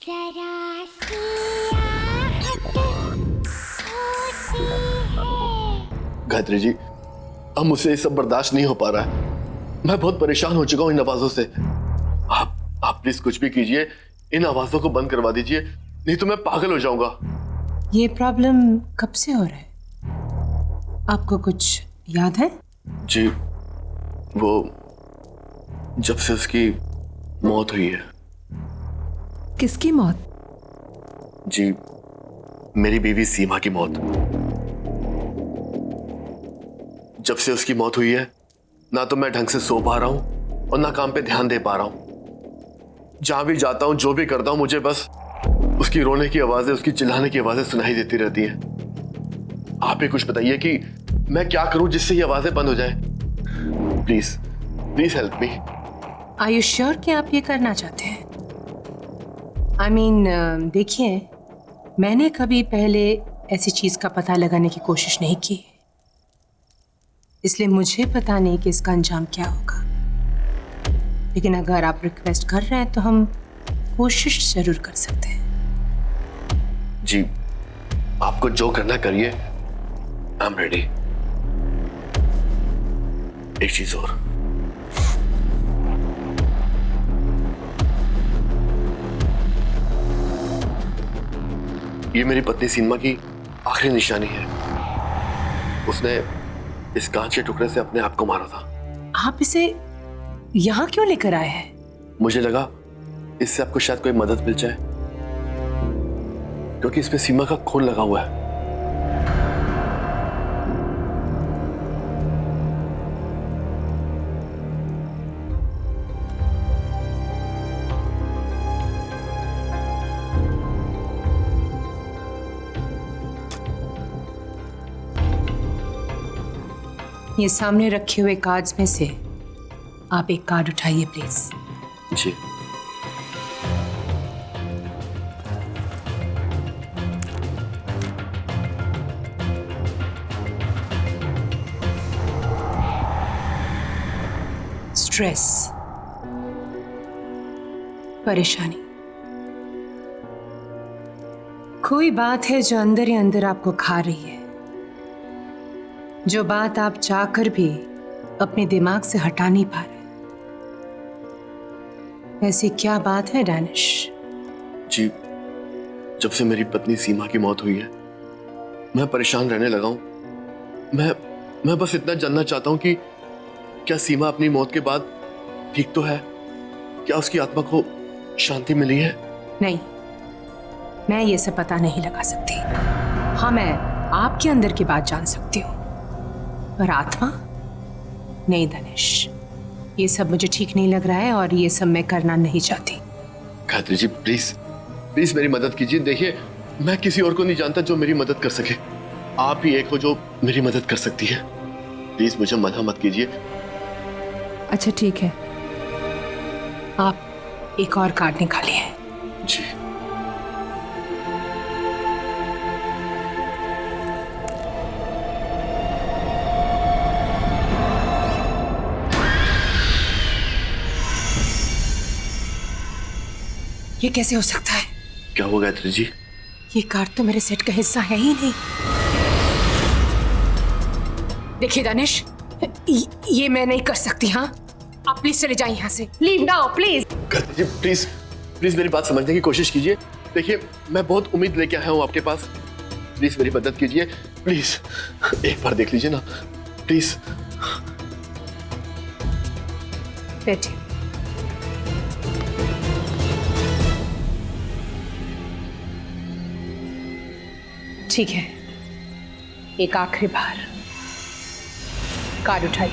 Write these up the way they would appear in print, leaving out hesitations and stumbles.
जरा सी आहट होती है। गायत्री जी, अब मुझसे ये सब बर्दाश्त नहीं हो पा रहा है। मैं बहुत परेशान हो चुका हूँ इन आवाजों से। आप प्लीज कुछ भी कीजिए, इन आवाजों को बंद करवा दीजिए, नहीं तो मैं पागल हो जाऊंगा। ये प्रॉब्लम कब से हो रहा है? आपको कुछ याद है? जी, वो जब से उसकी मौत हुई है। किसकी मौत? जी, मेरी बीवी सीमा की मौत। जब से उसकी मौत हुई है, ना तो मैं ढंग से सो पा रहा हूं और ना काम पे ध्यान दे पा रहा हूं। जहां भी जाता हूं, जो भी करता हूं, मुझे बस उसकी रोने की आवाजें, उसकी चिल्लाने की आवाजें सुनाई देती रहती हैं। आप ही कुछ बताइए कि मैं क्या करूं जिससे ये आवाजें बंद हो जाए। Please please help me. Are you sure कि आप ये करना चाहते हैं? आई मीन, देखिए, मैंने कभी पहले ऐसी चीज का पता लगाने की कोशिश नहीं की, इसलिए मुझे पता नहीं कि इसका अंजाम क्या होगा। लेकिन अगर आप रिक्वेस्ट कर रहे हैं तो हम कोशिश जरूर कर सकते हैं। जी, आपको जो करना करिए, आई एम रेडी। एक चीज और, ये मेरी पत्नी सीमा की आखिरी निशानी है। उसने इस कांच के टुकड़े से अपने आप को मारा था। आप इसे यहां क्यों लेकर आए हैं? मुझे लगा इससे आपको शायद कोई मदद मिल जाए, क्योंकि इसमें सीमा का खून लगा हुआ है। ये सामने रखे हुए कार्ड्स में से आप एक कार्ड उठाइए प्लीज। जी। स्ट्रेस, परेशानी, कोई बात है जो अंदर ही अंदर आपको खा रही है, जो बात आप चाहकर भी अपने दिमाग से हटा नहीं पा रहे। ऐसी क्या बात है डैनिश? जी, जब से मेरी पत्नी सीमा की मौत हुई है, मैं परेशान रहने लगा हूं। मैं बस इतना जानना चाहता हूं कि क्या सीमा अपनी मौत के बाद ठीक तो है? क्या उसकी आत्मा को शांति मिली है? नहीं, मैं ये सब पता नहीं लगा सकती। हाँ, मैं आपके अंदर की बात जान सकती हूँ, पर आत्मा नहीं धनेश, ये सब मुझे ठीक नहीं लग रहा है और ये सब मैं करना नहीं चाहती। गायत्री जी, प्लीज प्लीज मेरी मदद कीजिए। देखिए, मैं किसी और को नहीं जानता जो मेरी मदद कर सके। आप ही एक हो जो मेरी मदद कर सकती है। प्लीज मुझे मना मत कीजिए। अच्छा ठीक है, आप एक और कार्ड निकालिए। जी। ये कैसे हो सकता है? क्या हुआ गायत्री जी? ये कार्ड तो मेरे सेट का हिस्सा है ही नहीं। देखिए दानिश, ये मैं नहीं कर सकती। हाँ, आप प्लीज चले जाइए यहाँ से। Leave now please. Gayatri ji, please please मेरी बात समझने की कोशिश कीजिए। देखिए, मैं बहुत उम्मीद लेके आया हूँ आपके पास। प्लीज मेरी मदद कीजिए, प्लीज एक बार देख लीजिए ना, प्लीज। बैठिए। ठीक है, एक आखिरी बार कार्ड उठाइए।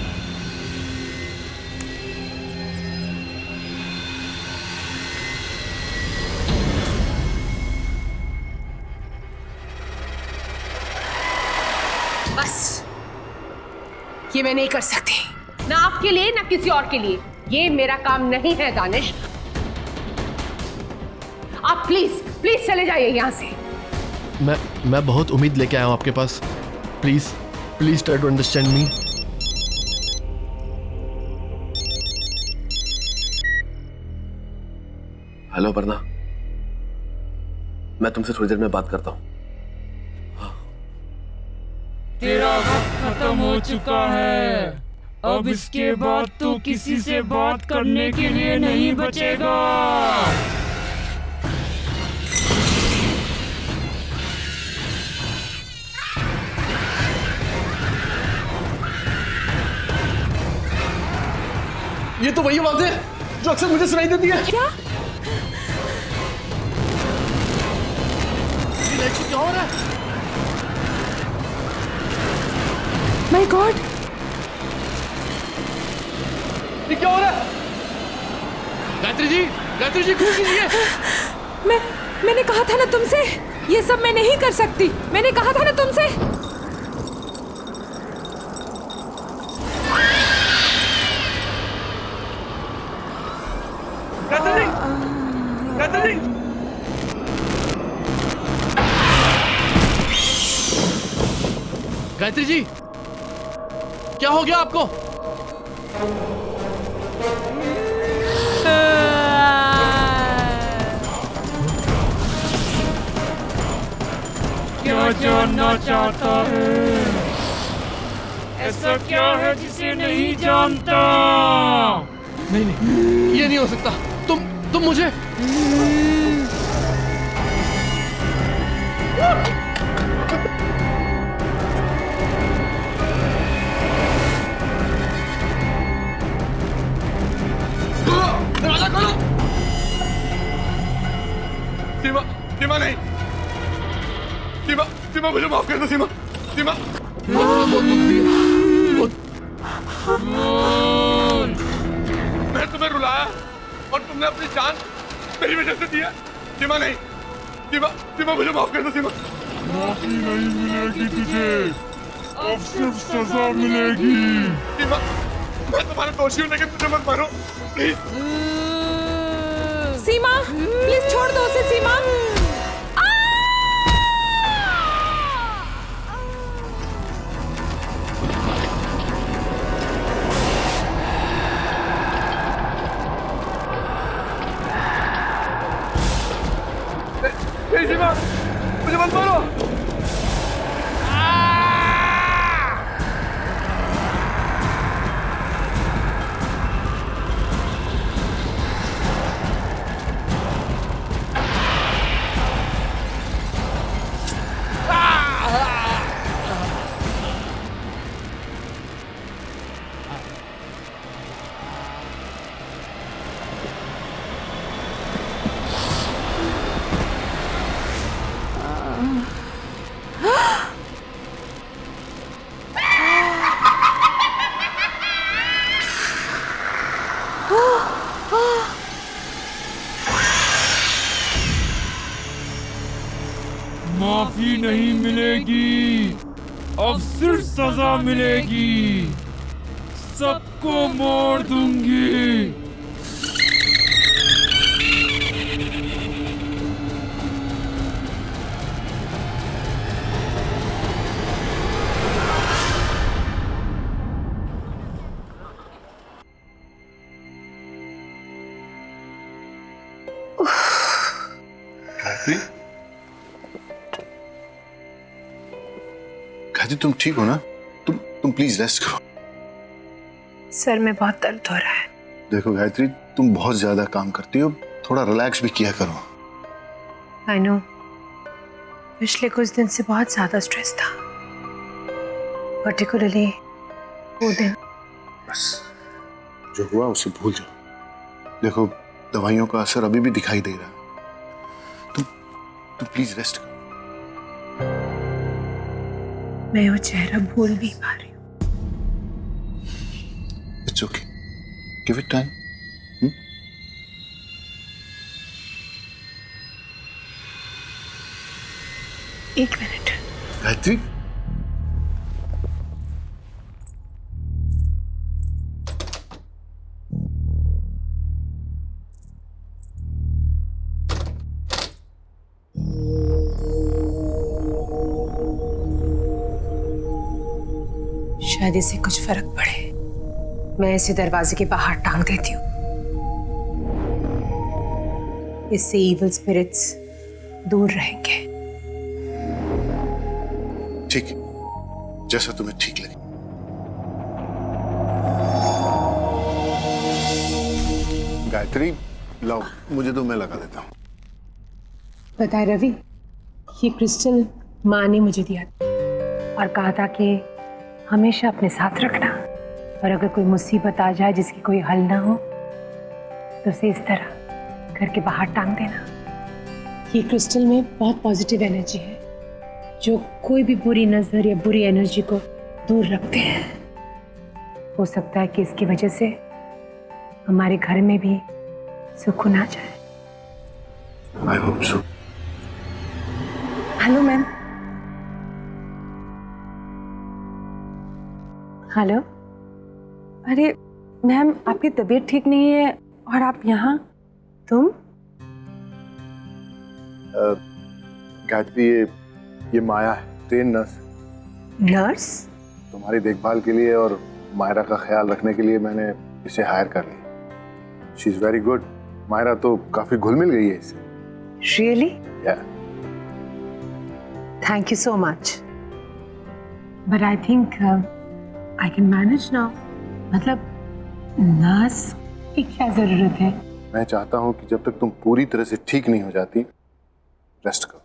बस, ये मैं नहीं कर सकती, ना आपके लिए ना किसी और के लिए। ये मेरा काम नहीं है दानिश। आप प्लीज प्लीज चले जाइए यहां से। मैं बहुत उम्मीद लेके आया हूँ आपके पास। Please please try to understand मी। हेलो अपर्णा, मैं तुमसे थोड़ी देर में बात करता हूँ। तेरा वक्त खत्म हो चुका है। अब इसके बाद तू किसी से बात करने के लिए नहीं बचेगा। ये तो वही आवाज है जो अक्सर मुझे सुनाई देती है। क्या? ये लाइट से क्या हो रहा है? माय गॉड, ये क्या हो रहा है? गायत्री जी कुछ कीजिए। मैंने कहा था ना तुमसे, ये सब मैं नहीं कर सकती। मैंने कहा था ना तुमसे। गायत्री जी, क्या हो गया आपको? क्या जानना चाहता है? ऐसा क्या है जिसे नहीं जानता? नहीं, ये नहीं हो सकता। तुम मुझे दरवाजा खोलो। सीमा नहीं। सीमा मुझे माफ कर दो। सीमा मैं तुम्हें रुलाया और तुमने अपनी जान मेरी वजह से दिया। सीमा नहीं। सीमा मुझे माफ कर दो। सीमा माफी नहीं मिलेगी तुझे, अब सिर्फ सजा मिलेगी। सीमा, मैं तुम्हारा दोषी हूँ लेकिन मुझे मत मारो प्लीज। सीमा, प्लीज छोड़ दो उसे। सीमा, सीमा, मुझे मत मारो। माफी नहीं मिलेगी, अब सिर्फ सजा मिलेगी। सबको मार दूंगी। गायत्री, तुम ठीक हो ना? तुम प्लीज रेस्ट करो। सर में बहुत दर्द हो रहा है। देखो गायत्री, तुम बहुत ज्यादा काम करती हो, थोड़ा रिलैक्स भी किया करो। आई नो, पिछले कुछ दिन से बहुत ज्यादा स्ट्रेस था, पर्टिकुलरली वो दिन। बस जो हुआ उसे भूल जाओ। देखो, दवाइयों का असर अभी भी दिखाई दे रहा है। तुम प्लीज रेस्ट करो। मैं वो चेहरा भूल नहीं पा रही हूँ। It's okay, give it time. एक मिनट। गायत्री, शायद इससे कुछ फर्क पड़े। मैं इसे दरवाजे के बाहर टांग देती हूँ। इससे इविल स्पिरिट्स दूर रहेंगे। ठीक है, जैसा तुम्हें ठीक लगे। गायत्री लाओ, मुझे तो मैं लगा देता हूँ। पता है रवि, ये क्रिस्टल माँ ने मुझे दिया था और कहा था कि हमेशा अपने साथ रखना, और अगर कोई मुसीबत आ जाए जिसकी कोई हल ना हो तो उसे इस तरह घर के बाहर टांग देना। ये क्रिस्टल में बहुत पॉजिटिव एनर्जी है जो कोई भी बुरी नजर या बुरी एनर्जी को दूर रखते हैं। हो सकता है कि इसकी वजह से हमारे घर में भी सुकून आ जाए। I hope so. Hello ma'am. Hello. अरे मैम, आपकी तबीयत ठीक नहीं है और आप यहाँ? तुम? गायत्री, ये माया है, ट्रेन नर्स। नर्स? तुम्हारी देखभाल के लिए और मायरा का ख्याल रखने के लिए मैंने इसे हायर कर लिया। She is very good. Myra तो काफी घुल मिल गई है इससे। Really? Yeah. Thank you so much, but I think I can manage now. मतलब नर्स की क्या जरूरत है? मैं चाहता हूं कि जब तक तुम पूरी तरह से ठीक नहीं हो जाती, रेस्ट करो।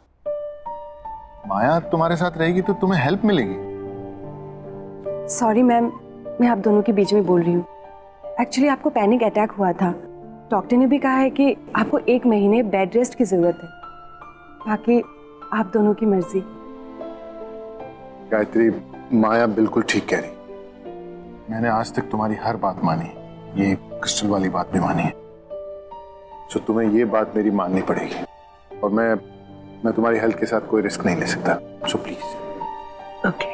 माया तुम्हारे साथ रहेगी तो तुम्हें हेल्प मिलेगी। सॉरी मैम, मैं आप दोनों के बीच में बोल रही हूँ। एक्चुअली आपको पैनिक अटैक हुआ था। डॉक्टर ने भी कहा है कि आपको 1 महीने बेड रेस्ट की जरूरत है। बाकी आप दोनों की मर्जी। गायत्री, माया बिल्कुल ठीक कह रही। मैंने आज तक तुम्हारी हर बात मानी, ये क्रिस्टल वाली बात भी मानी है। तो तुम्हें ये बात मेरी माननी पड़ेगी, और मैं तुम्हारी हेल्थ के साथ कोई रिस्क नहीं ले सकता। So please. ओके।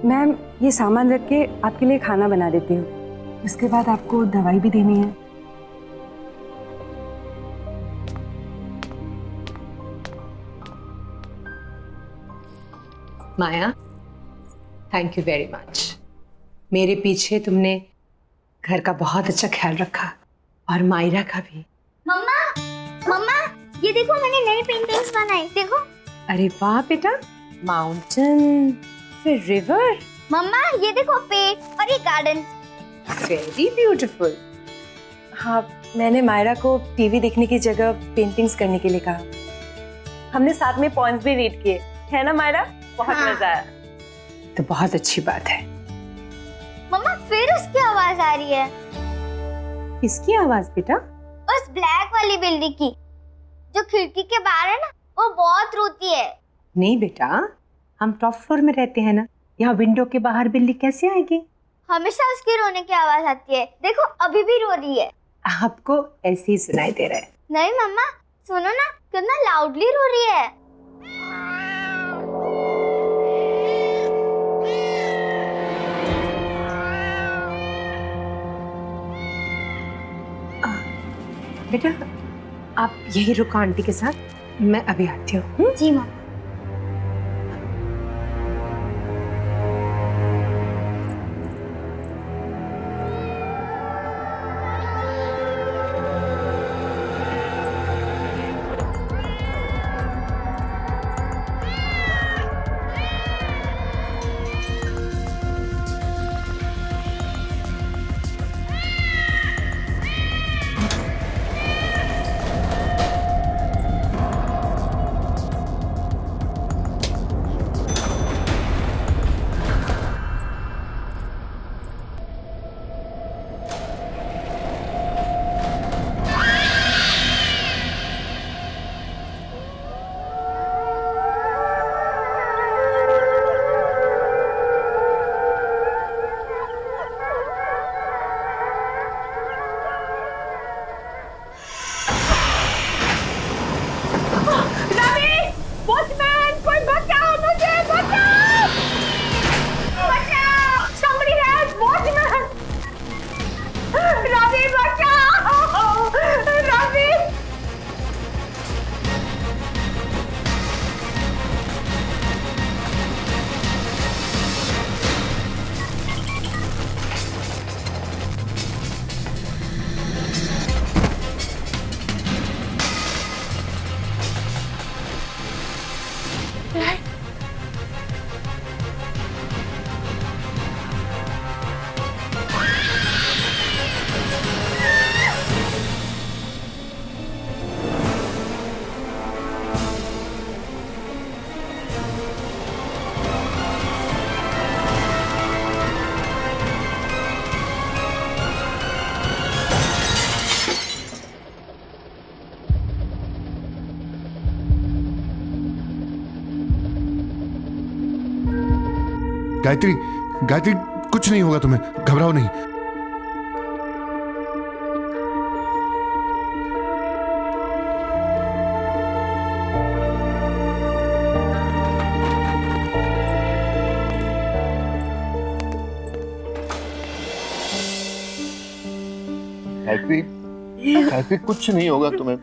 मैम, ये सामान रख के आपके लिए खाना बना देती हूँ। उसके बाद आपको दवाई भी देनी है। माया, थैंक यू वेरी मच। मेरे पीछे तुमने घर का बहुत अच्छा ख्याल रखा, और मायरा का भी। मम्मा, मम्मा, ये देखो मैंने नई पेंटिंग्स बनाई, देखो। अरे वाह बेटा, माउंटेन, फिर रिवर। मम्मा, ये देखो पेड़ और ये गार्डन। Very beautiful. हाँ, मैंने मायरा को टीवी देखने की जगह पेंटिंग्स करने के लिए कहा। हमने साथ में पॉइंट्स भी रीड किए, है ना मायरा? बहुत हाँ। मजा आया। तो बहुत अच्छी बात है। मम्मा, फिर उसकी आवाज आ रही है। किसकी आवाज बेटा? उस ब्लैक वाली बिल्ली की, जो खिड़की के बाहर है ना, वो बहुत रोती है। नहीं बेटा, हम टॉप फ्लोर में रहते हैं ना, यहाँ विंडो के बाहर बिल्ली कैसे आएगी? हमेशा उसकी रोने की आवाज आती है। देखो अभी भी रो रही है। आपको ऐसे ही सुनाई दे रहा है। नहीं मम्मा, सुनो ना, कितना लाउडली रो रही है। बेटा, आप यही रुको आंटी के साथ, मैं अभी आती हूँ। जी मम्मा। गायत्री, गायत्री कुछ नहीं होगा तुम्हें, घबराओ नहीं। गायत्री, गायत्री कुछ नहीं होगा तुम्हें,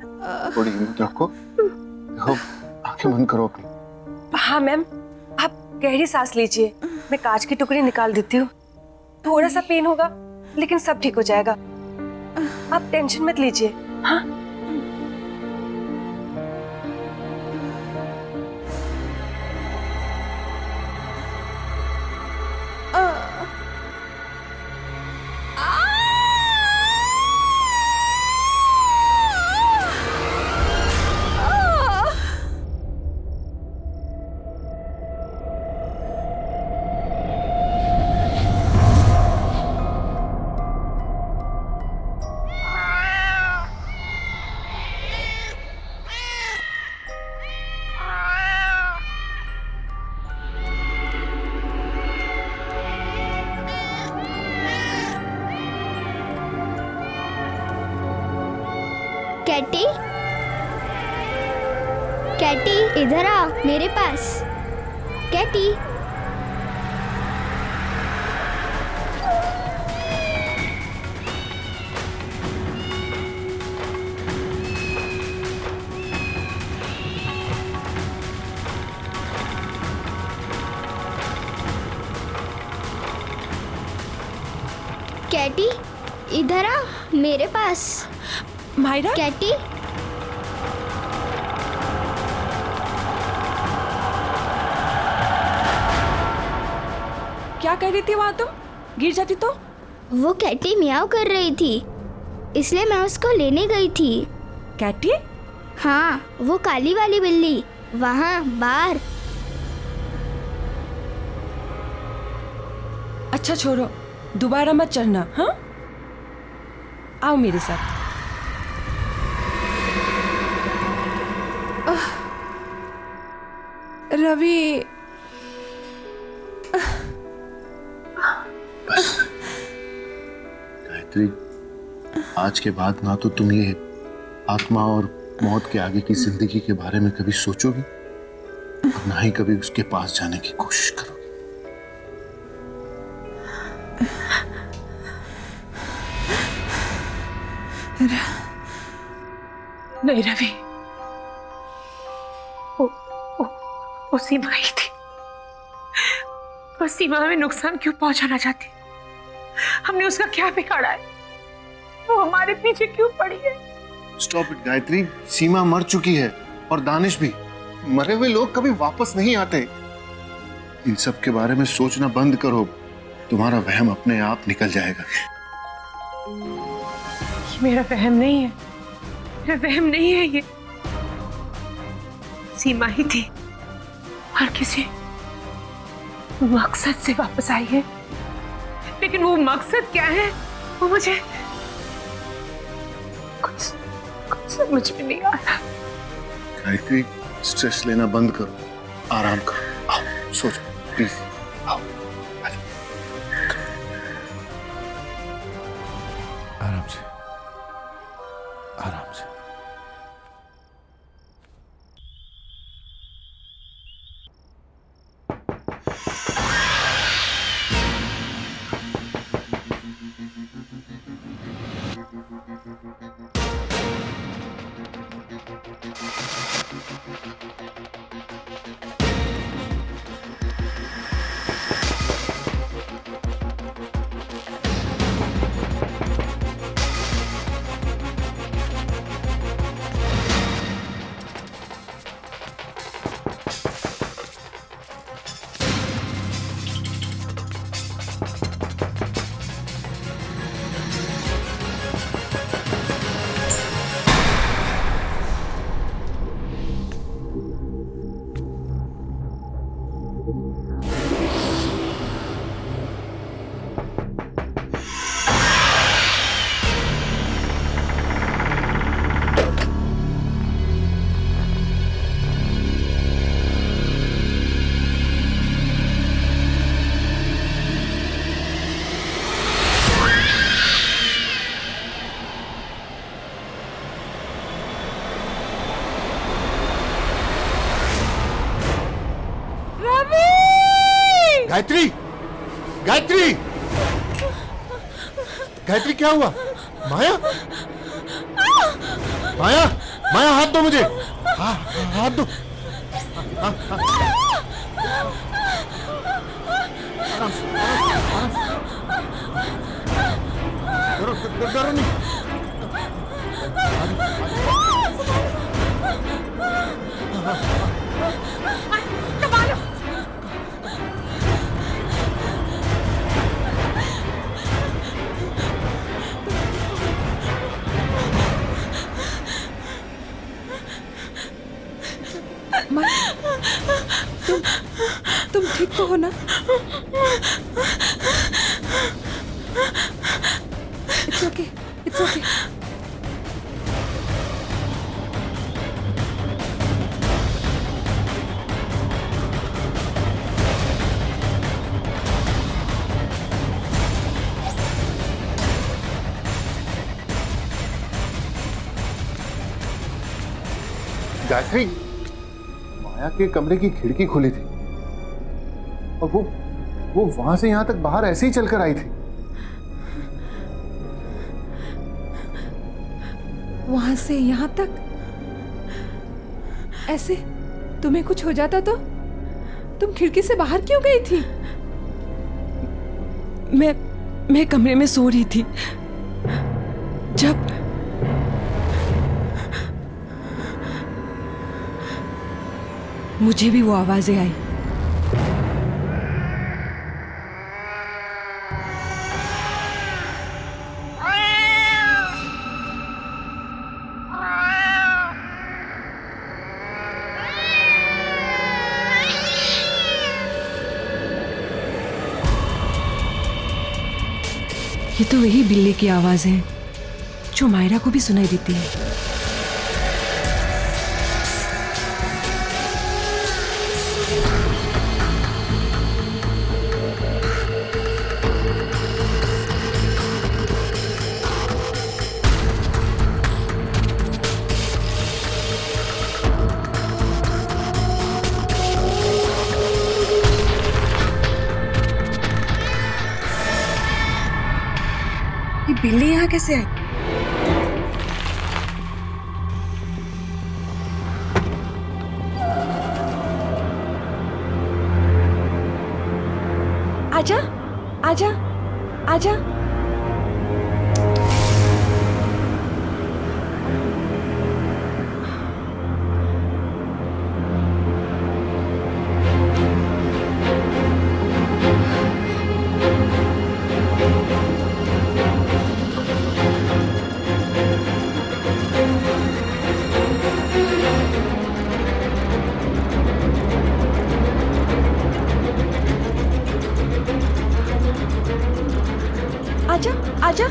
थोड़ी हिम्मत रखो, देखो आंखें बंद करो अपनी। हाँ मैम, आप गहरी सांस लीजिए, मैं कांच की टुकड़ी निकाल देती हूँ। थोड़ा सा पेन होगा लेकिन सब ठीक हो जाएगा, आप टेंशन मत लीजिए। हाँ कैटी, कैटी इधर आ मेरे पास। कैटी, कैटी इधर आ मेरे पास। मायरा, कैटी, क्या कर रही थी वहां तुम? गिर जाती तो? वो कैटी मियाओ कर रही थी, इसलिए मैं उसको लेने गई थी। कैटी? हाँ, वो काली वाली बिल्ली वहाँ बाहर। अच्छा छोड़ो, दोबारा मत चढ़ना। हाँ, आओ मेरे साथ। रवि, बस गायत्री, आज के बाद ना तो तुम ये आत्मा और मौत के आगे की जिंदगी के बारे में कभी सोचोगी और ना ही कभी उसके पास जाने की कोशिश करोगी। नहीं रवि, वो सीमा ही थी, वो सीमा हमें नुकसान क्यों पहुंचाना चाहती? हमने उसका क्या बिगाड़ा है? वो हमारे पीछे क्यों पड़ी है? स्टॉप इट गायत्री, सीमा मर चुकी है और दानिश भी। मरे हुए लोग कभी वापस नहीं आते। इन सब के बारे में सोचना बंद करो, तुम्हारा वहम अपने आप निकल जाएगा। ये मेरा वहम नहीं है, मेरा वहम नहीं है ये। सीमा ही थी और किसी मकसद से वापस आई है, लेकिन वो मकसद क्या है वो मुझे कुछ समझ में नहीं आ रहा। गायत्री, स्ट्रेस लेना बंद करो, आराम करो, आओ सो जाओ प्लीज, आओ आराम से, आराम से। गायत्री, गायत्री, गायत्री क्या हुआ? माया, माया, माया हाथ दो मुझे, हाथ दो। डरो नहीं। तुम ठीक तो हो ना? It's okay, it's okay. Gayatri, Maya के कमरे की खिड़की खुली थी और वो वहां से यहां तक बाहर ऐसे ही चलकर आई थी। वहां से यहां तक ऐसे? तुम्हें कुछ हो जाता तो? तुम खिड़की से बाहर क्यों गई थी? मैं कमरे में सो रही थी जब मुझे भी वो आवाजें आई। ये तो वही बिल्ली की आवाज है जो मायरा को भी सुनाई देती है। ये बिल्ली यहाँ कैसे आई? आजा, आजा, आजा। आजा, आजा।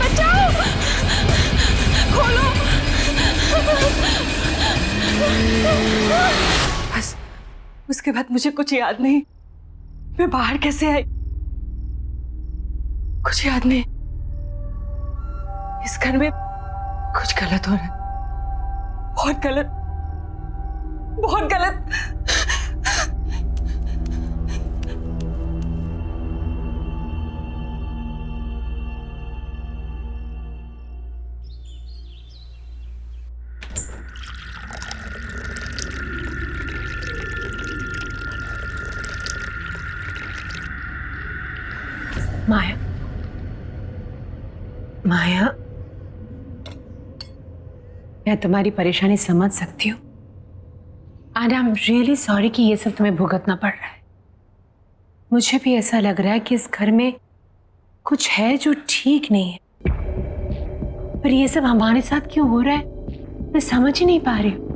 बचाओ, खोलो। बस उसके बाद मुझे कुछ याद नहीं। मैं बाहर कैसे आई कुछ याद नहीं। इस घर में कुछ गलत हो रहा है, बहुत गलत, बहुत गलत। माया, माया, मैं तुम्हारी परेशानी समझ सकती हूँ and I am really sorry कि ये सब तुम्हें भुगतना पड़ रहा है। मुझे भी ऐसा लग रहा है कि इस घर में कुछ है जो ठीक नहीं है, पर ये सब हमारे साथ क्यों हो रहा है मैं समझ ही नहीं पा रही हूँ।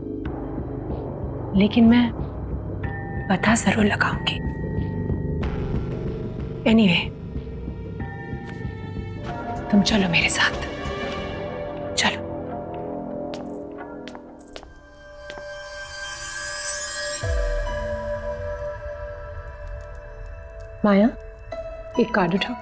लेकिन मैं पता जरूर लगाऊंगी। एनीवे, तुम चलो मेरे साथ, चलो। माया, एक कार्ड उठाओ।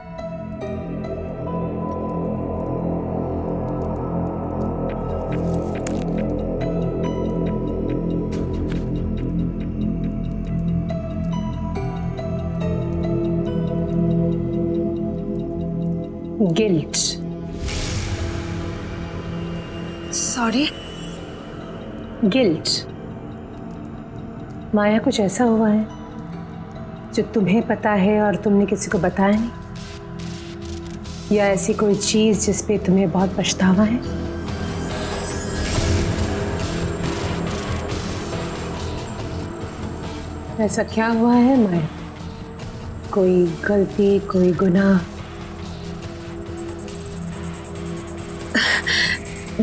गिल्ट। सॉरी। गिल्ट। माया, कुछ ऐसा हुआ है जो तुम्हें पता है और तुमने किसी को बताया नहीं, या ऐसी कोई चीज जिस पे तुम्हें बहुत पछतावा है? ऐसा क्या हुआ है माया? कोई गलती, कोई गुनाह?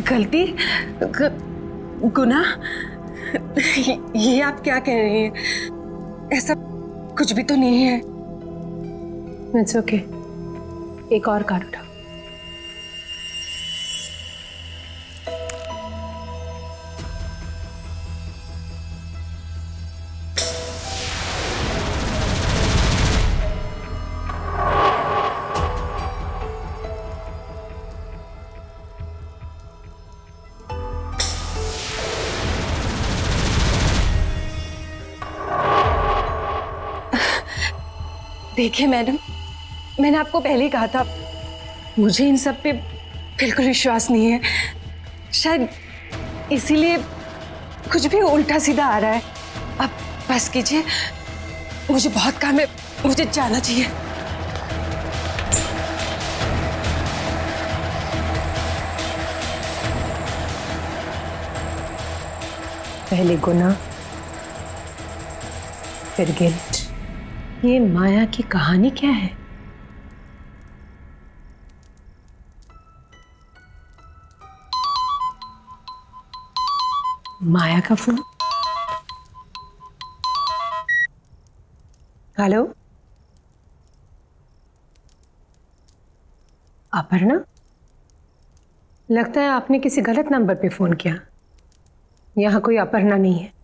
गलती? गुनाह? ये आप क्या कह रही हैं? ऐसा कुछ भी तो नहीं है। इट्स ओके, एक और कार्ड उठाओ। देखिए मैडम, मैंने आपको पहले ही कहा था, मुझे इन सब पे बिल्कुल विश्वास नहीं है। शायद इसीलिए कुछ भी उल्टा सीधा आ रहा है। आप बस कीजिए, मुझे बहुत काम है, मुझे जाना चाहिए। पहले गुनाह, फिर गिल्ट। ये माया की कहानी क्या है? माया का फोन। हेलो, अपर्णा, लगता है आपने किसी गलत नंबर पे फोन किया। यहां कोई अपर्णा नहीं है।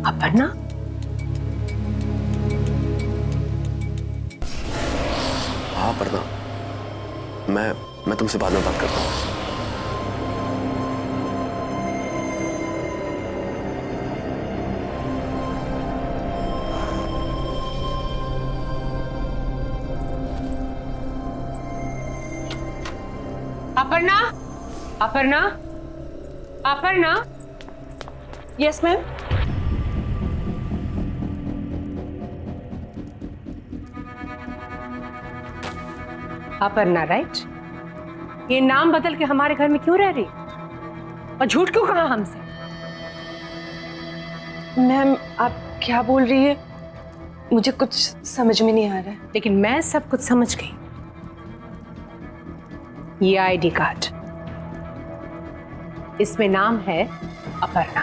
अपर्णा, हाँ अपर्णा, मैं तुमसे बाद में बात करता हूँ। Aparna, Aparna, Aparna. Yes ma'am. Aparna, right? ये नाम बदल के हमारे घर में क्यों रह रही और झूठ क्यों कहा हमसे? मैम, आप क्या बोल रही है? मुझे कुछ समझ में नहीं आ रहा है। लेकिन मैं सब कुछ समझ गई। ये आईडी कार्ड, इसमें नाम है अपर्णा।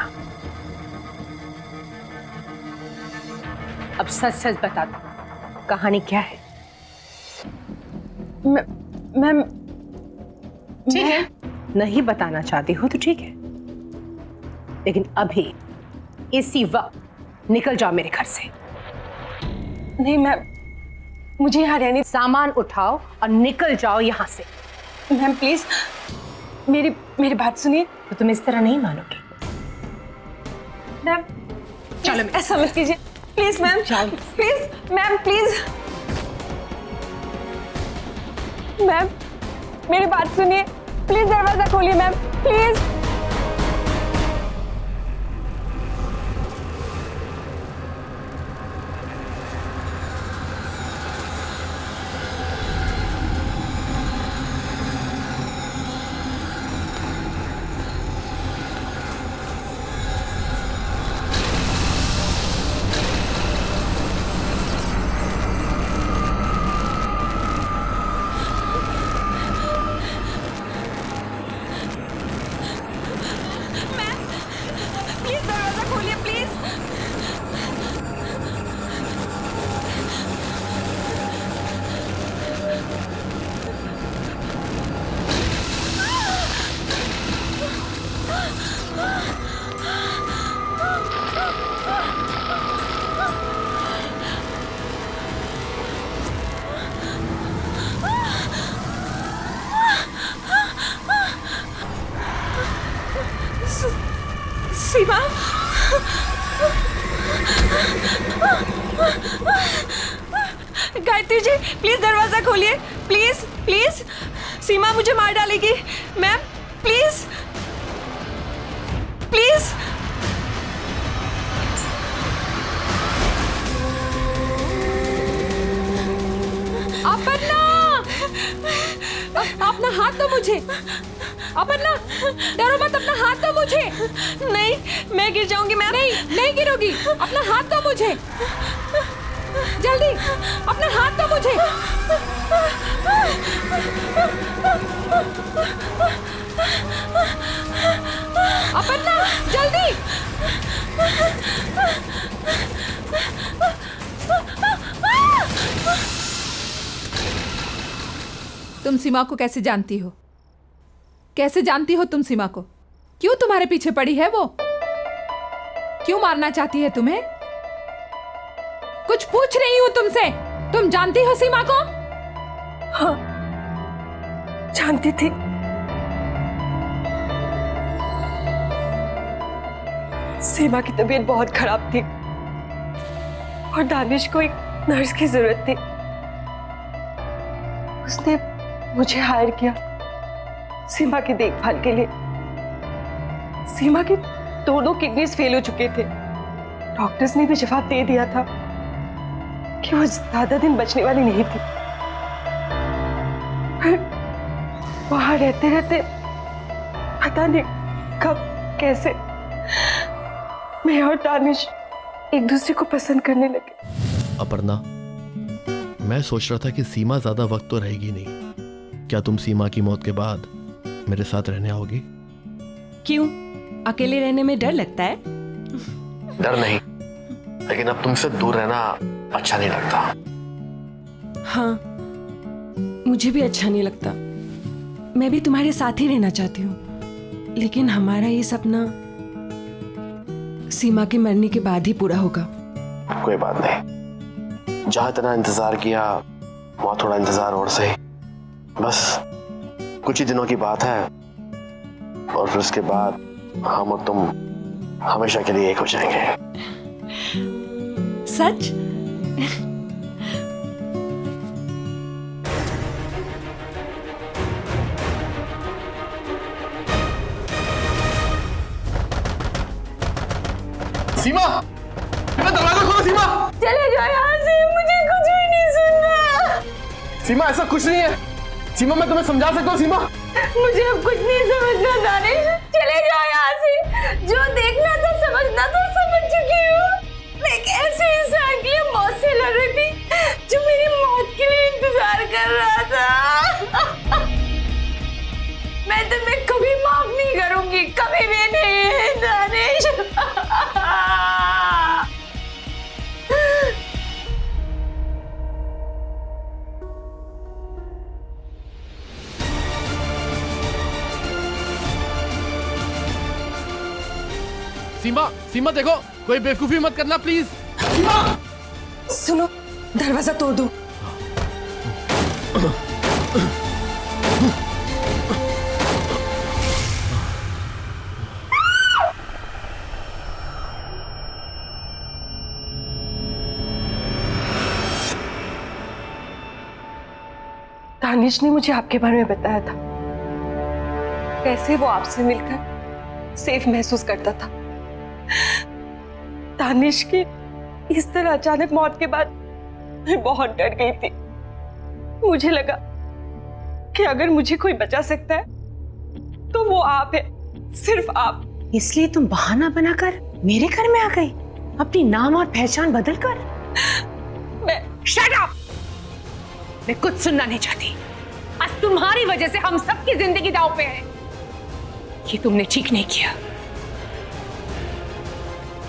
अब सच सच बता दो, कहानी क्या है? मैम ठीक है, नहीं बताना चाहती हो तो ठीक है, लेकिन अभी इसी वक्त निकल जाओ मेरे घर से। नहीं मैम, मुझे यहाँ रहने। सामान उठाओ और निकल जाओ यहाँ से। मैम प्लीज मेरी बात सुनिए। तो तुम इस तरह नहीं मानोगी। मैम चलो ऐसा मत कीजिए please ma'am, please ma'am, please ma'am मेरी बात सुनिए, प्लीज दरवाजा खोलिए मैम, प्लीज। प्लीज दरवाजा खोलिए प्लीज। सीमा, गायत्री जी प्लीज दरवाजा खोलिए, प्लीज प्लीज। सीमा मुझे मार डालेगी मैम, प्लीज प्लीज। अपर्णा, अपना हाथ दो मुझे। अपर्णा, डरो मत, अपना हाथ दो मुझे। नहीं, मैं गिर जाऊंगी मैम। नहीं गिरोगी, अपना हाथ दो मुझे, जल्दी अपना हाथ दो मुझे। अपर्णा जल्दी। तुम सीमा को कैसे जानती हो? कैसे जानती हो तुम सीमा को? क्यों तुम्हारे पीछे पड़ी है वो? क्यों मारना चाहती है तुम्हें? कुछ पूछ रही हूं तुमसे। तुम जानती हो सीमा को? हाँ, जानती थी। सीमा की तबीयत बहुत खराब थी और दानिश को एक नर्स की जरूरत थी। उसने मुझे हायर किया सीमा की देखभाल के लिए। सीमा की दोनों किडनीज फेल हो चुके थे। डॉक्टर्स ने भी जवाब दे दिया था कि वो ज्यादा दिन बचने वाली नहीं थी। फिर वहां रहते रहते पता नहीं कब कैसे मैं और दानिश एक दूसरे को पसंद करने लगे। अपर्णा, मैं सोच रहा था कि सीमा ज्यादा वक्त तो रहेगी नहीं। क्या तुम सीमा की मौत के बाद मेरे साथ रहने आओगी? क्यों, अकेले रहने में डर लगता है? डर नहीं, लेकिन अब तुमसे दूर रहना अच्छा नहीं लगता। हाँ, मुझे भी अच्छा नहीं लगता। मैं भी तुम्हारे साथ ही रहना चाहती हूँ, लेकिन हमारा ये सपना सीमा के मरने के बाद ही पूरा होगा। कोई बात नहीं, जहां इतना इंतजार किया वहां थोड़ा इंतजार और सही। बस कुछ ही दिनों की बात है और फिर उसके बाद हम और तुम हमेशा के लिए एक हो जाएंगे। सच? सीमा, दरवाजा खोलो। सीमा, चले जाओ यहाँ से, मुझे कुछ भी नहीं सुनना। सीमा ऐसा कुछ नहीं है। सीमा, मैं तुम्हें समझा सकता हूँ। सीमा, मुझे अब कुछ नहीं समझना दानिश, चले जाओ यहाँ से। जो देखना था समझना था समझ चुकी हूँ। एक ऐसे इंसान के लिए मौत से लड़ रही थी, जो मेरी मौत के लिए इंतजार कर रहा था। मैं तुम्हें कभी माफ नहीं करूंगी, कभी भी नहीं दानिश। सीमा, सीमा देखो, कोई बेवकूफी मत करना प्लीज। सुनो, दरवाजा तोड़ दो। दानिश ने मुझे आपके बारे में बताया था, कैसे वो आपसे मिलकर सेफ महसूस करता था। दानिश की इस तरह अचानक मौत के बाद मैं बहुत डर गई थी। मुझे लगा कि अगर मुझे कोई बचा सकता है तो वो आप है, सिर्फ आप। इसलिए तुम बहाना बनाकर मेरे घर में आ गई, अपनी नाम और पहचान बदलकर। मैं शट अप! मैं कुछ सुनना नहीं चाहती। आज तुम्हारी वजह से हम सबकी जिंदगी दांव पे है। ये तुमने ठीक नहीं किया,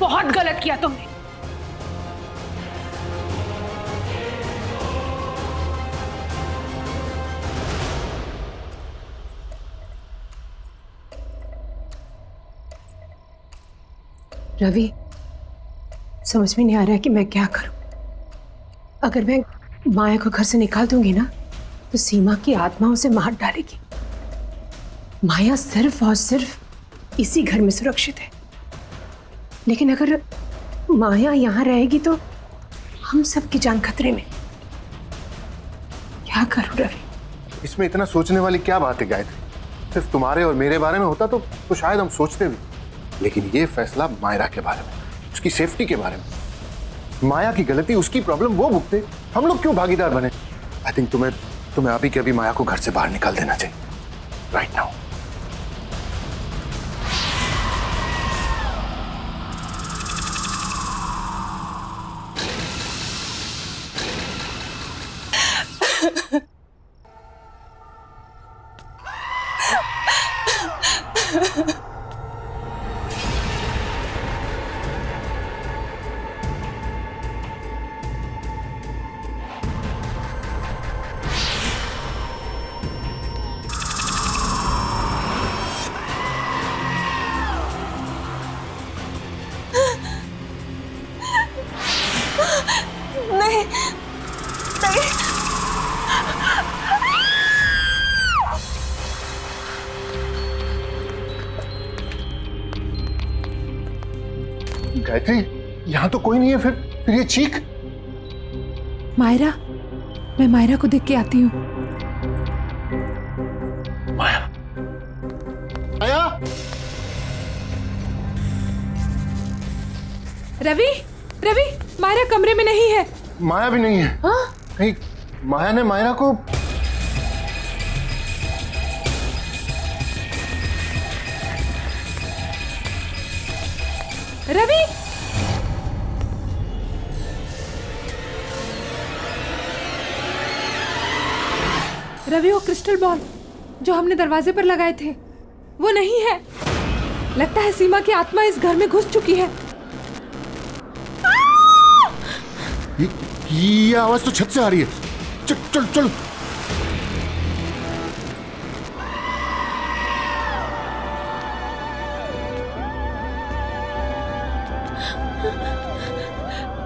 बहुत गलत किया तुमने। रवि, समझ में नहीं आ रहा है कि मैं क्या करूं। अगर मैं माया को घर से निकाल दूंगी ना, तो सीमा की आत्मा उसे मार डालेगी। माया सिर्फ और सिर्फ इसी घर में सुरक्षित है, लेकिन अगर माया यहां रहेगी तो हम सबकी जान खतरे में। क्या करूं रवि? इसमें इतना सोचने वाली क्या बात है गायत्री? सिर्फ तुम्हारे और मेरे बारे में होता तो शायद हम सोचते भी, लेकिन ये फैसला मायरा के बारे में, उसकी सेफ्टी के बारे में। माया की गलती, उसकी प्रॉब्लम वो भुगते, हम लोग क्यों भागीदार बने? आई थिंक तुम्हें अभी के अभी माया को घर से बाहर निकाल देना चाहिए, राइट नाउ। नहीं, नहीं। गायत्री, यहाँ तो कोई नहीं है, फिर ये चीख। मायरा, मैं मायरा को देख के आती हूँ। माया, माया। रवि, रवि, मायरा कमरे में नहीं है। माया भी नहीं है। हाँ? कहीं माया ने मायरा को। रवि, रवि, वो क्रिस्टल बॉल जो हमने दरवाजे पर लगाए थे वो नहीं है। लगता है सीमा की आत्मा इस घर में घुस चुकी है। ये आवाज तो छत से आ रही है। चल चल चल।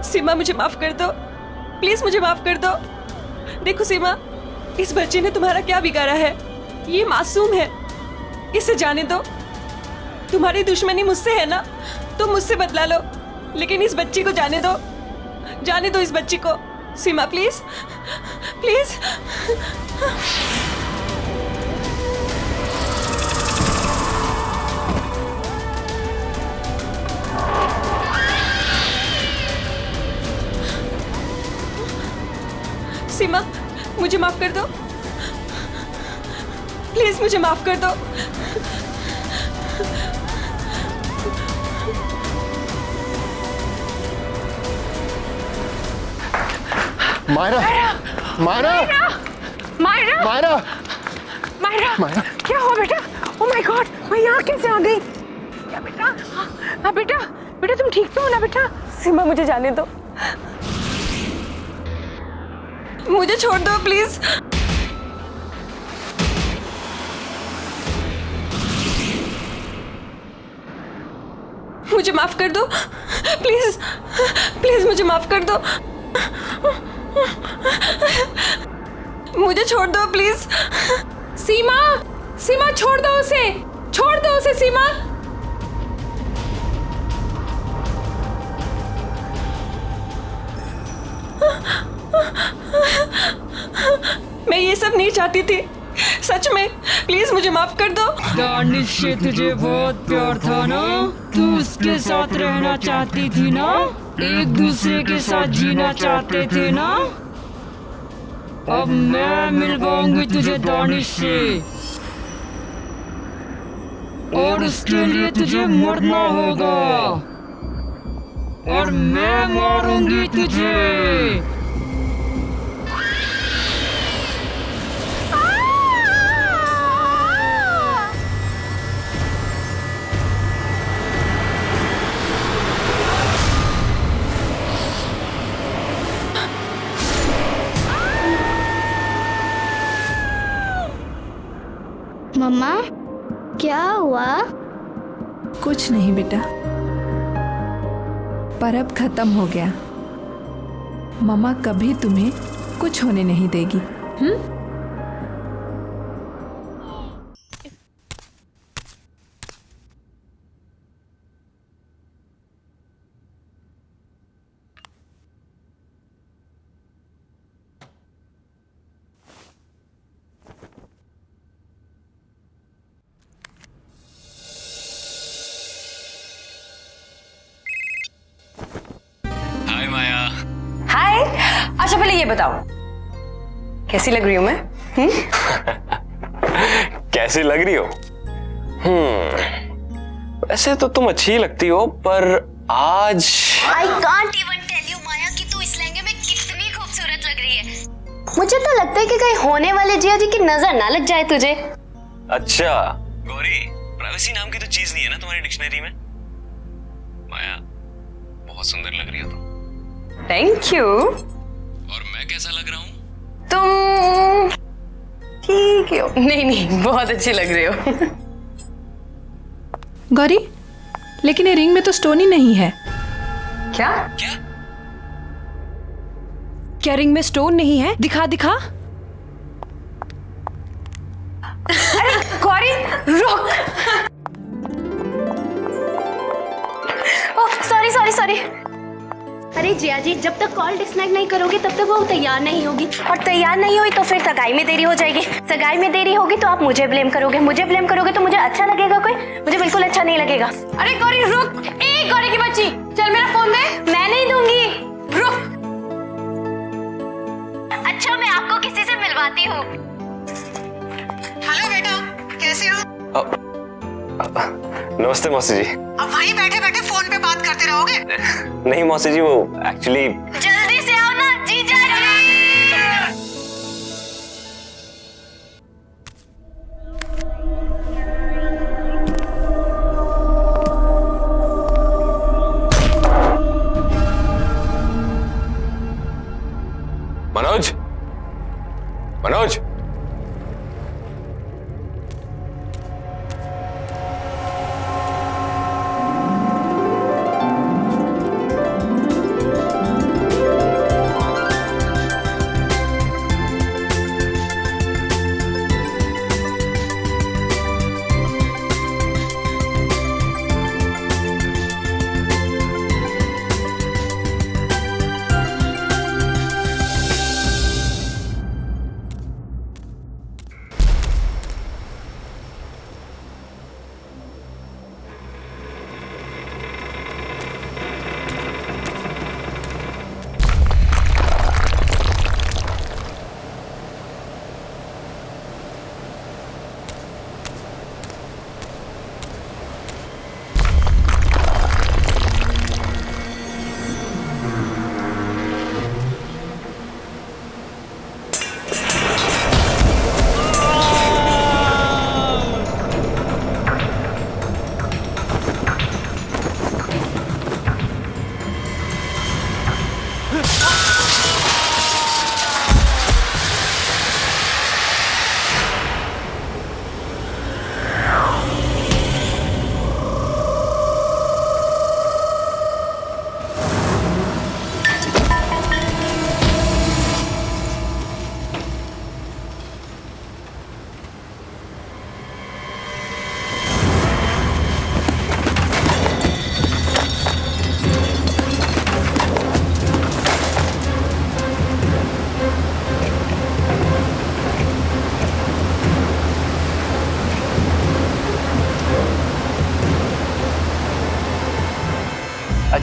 सीमा, मुझे माफ कर दो, प्लीज मुझे माफ कर दो। देखो सीमा, इस बच्चे ने तुम्हारा क्या बिगाड़ा है? ये मासूम है, इसे जाने दो। तुम्हारी दुश्मनी मुझसे है ना, तुम मुझसे बदला लो, लेकिन इस बच्ची को जाने दो, जाने दो इस बच्ची को। सीमा प्लीज, प्लीज। सीमा, मुझे माफ कर दो, प्लीज मुझे माफ कर दो। मायरा मायरा मायरा मायरा मायरा मायरा क्या हुआ बेटा? ओह माय गॉड, मैं यहाँ कैसे आ गई? क्या बेटा? हाँ बेटा, बेटा तुम ठीक तो हो ना बेटा? सीमा मुझे जाने दो, मुझे छोड़ दो प्लीज। मुझे माफ कर दो प्लीज, प्लीज मुझे माफ कर दो, मुझे छोड़ दो प्लीज। सीमा, सीमा छोड़ दो उसे, छोड़ दो उसे सीमा। मैं ये सब नहीं चाहती थी, सच में, प्लीज मुझे माफ कर दो। दानिश से तुझे बहुत प्यार था ना, तू उसके साथ रहना चाहती थी ना, एक दूसरे के साथ जीना चाहते थे ना। अब मैं मिलवाऊंगी तुझे दानिश से, और उसके लिए तुझे मरना होगा, और मैं मारूंगी तुझे। मम्मा क्या हुआ? कुछ नहीं बेटा, पर अब खत्म हो गया। मम्मा कभी तुम्हें कुछ होने नहीं देगी। हाय माया। हाय, अच्छा पहले ये बताओ कैसी लग रही हूँ मैं? कैसी लग रही हो? वैसे तो तुम अच्छी लगती हो, पर आज I can't even tell you माया कि तू इस लहंगे में कितनी खूबसूरत लग रही है। मुझे तो लगता है कि कहीं होने वाले जिया जी की नजर ना लग जाए तुझे। अच्छा गौरी, प्राइवेसी नाम की तो चीज नहीं है ना तुम्हारी डिक्शनरी में। माया बहुत सुंदर लग रही हो तुम। Thank you. और मैं कैसा लग रहा हूँ? तुम ठीक हो? नहीं नहीं, बहुत अच्छी लग रही हो। गौरी, लेकिन ये रिंग में तो स्टोन ही नहीं है। क्या? क्या? क्या रिंग में स्टोन नहीं है? दिखा दिखा। अरे गौरी रुक। Oh sorry sorry sorry. अरे जिया जी, जब तक कॉल डिस्कनेक्ट नहीं करोगे तब तक वो तैयार नहीं होगी, और तैयार नहीं हुई तो फिर सगाई में देरी हो जाएगी, सगाई में देरी होगी तो आप मुझे ब्लेम करोगे, मुझे ब्लेम करोगे तो मुझे अच्छा लगेगा कोई? मुझे बिल्कुल अच्छा नहीं लगेगा। अरे गौरी रुक। ए गौरी की बच्ची, चल मेरा फोन दे। मैं नहीं दूंगी। रुक। अच्छा मैं आपको किसी से मिलवाती हूँ। हेलो बेटा, कैसे हो? नमस्ते मौसी जी। अब वहीं बैठे बैठे फोन पे बात करते रहोगे? नहीं मौसी जी, वो एक्चुअली जल्दी से आओ ना जीजा जी। मनोज, मनोज,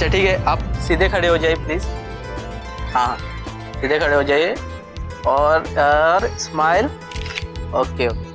अच्छा ठीक है, आप सीधे खड़े हो जाइए प्लीज। हाँ सीधे खड़े हो जाइए और स्माइल। Okay okay.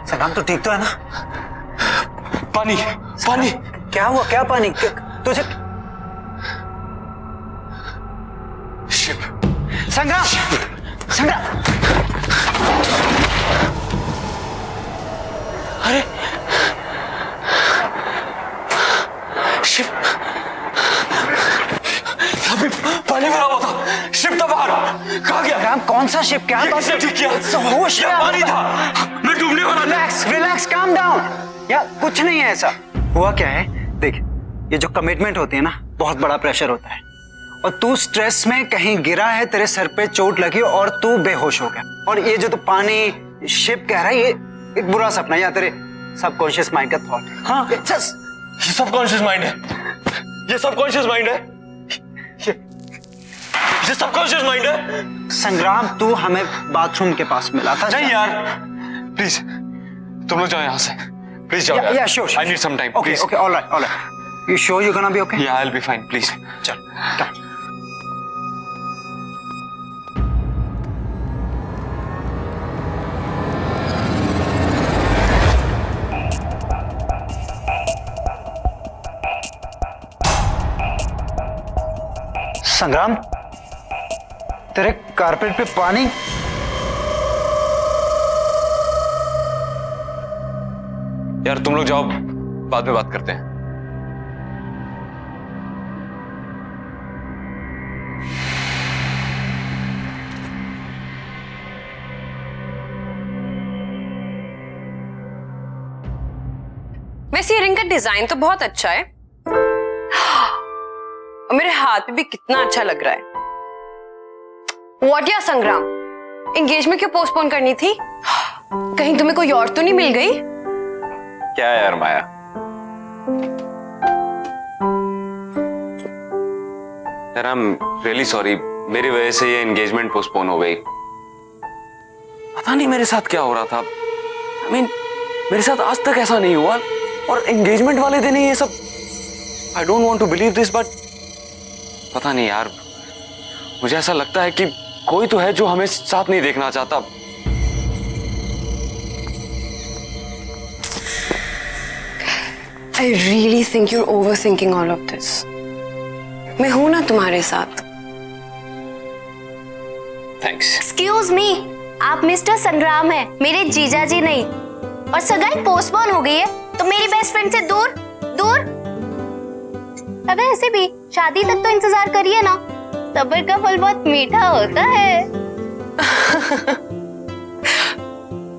संग्राम तो ठीक तो है ना? पानी पानी क्या हुआ? क्या पानी? तुझे शिप संग्राम संग्राम अरे शिप अभी पानी भरा हुआ था, शिप था बाहर, कहाँ गया? संग्राम कौन सा शिप? क्या बात? ठीक किया, होश में पानी था, मैं डूबने वाला था। रिलैक्स रिलैक्स काम डाउन यार, कुछ नहीं है ऐसा। हुआ क्या है देख, ये जो कमिटमेंट होती है ना, बहुत बड़ा प्रेशर होता है और तू स्ट्रेस में कहीं गिरा है, तेरे सर पे चोट लगी और तू बेहोश हो गया। और ये जो तू पानी शिप कह रहा है, ये एक बुरा सपना या तेरे सबकॉन्शियस माइंड का थॉट है। हाँ ये सबकॉन्शियस माइंड है, ये सबकॉन्शियस माइंड है, ये सबकॉन्शियस माइंड है। संग्राम तू हमें बाथरूम के पास मिला था। नहीं यार प्लीज तुम लोग जाओ यहाँ से, प्लीज जाओ यार। Yeah, sure. I need some time, Okay, please. okay, all right. You sure you're gonna be okay? Yeah, I'll be fine, please. चल, come. संग्राम, तेरे कारपेट पे पानी। यार तुम लोग जाओ, बाद में बात करते हैं। वैसे ये रिंग का डिजाइन तो बहुत अच्छा है और मेरे हाथ पे भी कितना अच्छा लग रहा है। व्हाट या संग्राम, एंगेजमेंट क्यों पोस्टपोन करनी थी? कहीं तुम्हें कोई और तो नहीं मिल गई? क्या यार माया, यार आई एम रियली सॉरी, मेरी वजह से ये एंगेजमेंट पोस्टपोन हो गई। पता नहीं मेरे साथ क्या हो रहा था। आई मीन मेरे साथ आज तक ऐसा नहीं हुआ, और एंगेजमेंट वाले दिन ही ये सब। I don't want to believe this, but पता नहीं यार, मुझे ऐसा लगता है कि कोई तो है जो हमें साथ नहीं देखना चाहता। I really think you're overthinking all of this. मैं हूं ना तुम्हारे साथ। थैंक्स। एक्सक्यूज मी, आप मिस्टर संग्राम हैं, मेरे जीजा जी नहीं। और सगाई पोस्टपोन हो गई है तो मेरी बेस्ट फ्रेंड से दूर दूर। अब ऐसे भी शादी तक तो इंतजार करिए ना, सब्र का फल बहुत मीठा होता है।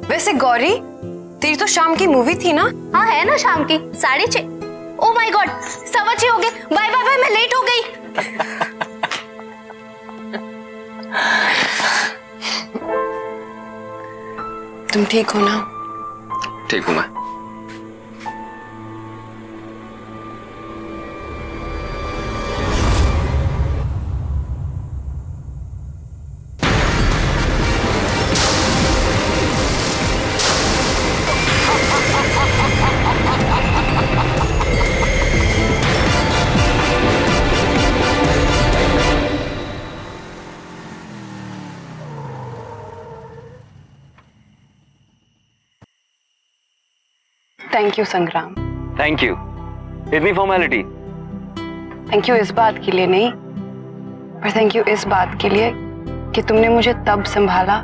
वैसे गौरी, तेरी तो शाम की मूवी थी ना? हाँ है ना, शाम की 6:30। ओ माय गॉड, 6:15 हो गए। बाय बाय बाय, मैं लेट हो गई। तुम ठीक हो ना? ठीक हूं मैं। थैंक यू संग्राम। थैंक यू, इतनी फॉर्मेलिटी। थैंक यू इस बात के लिए नहीं, पर थैंक यू इस बात के लिए कि तुमने मुझे तब संभाला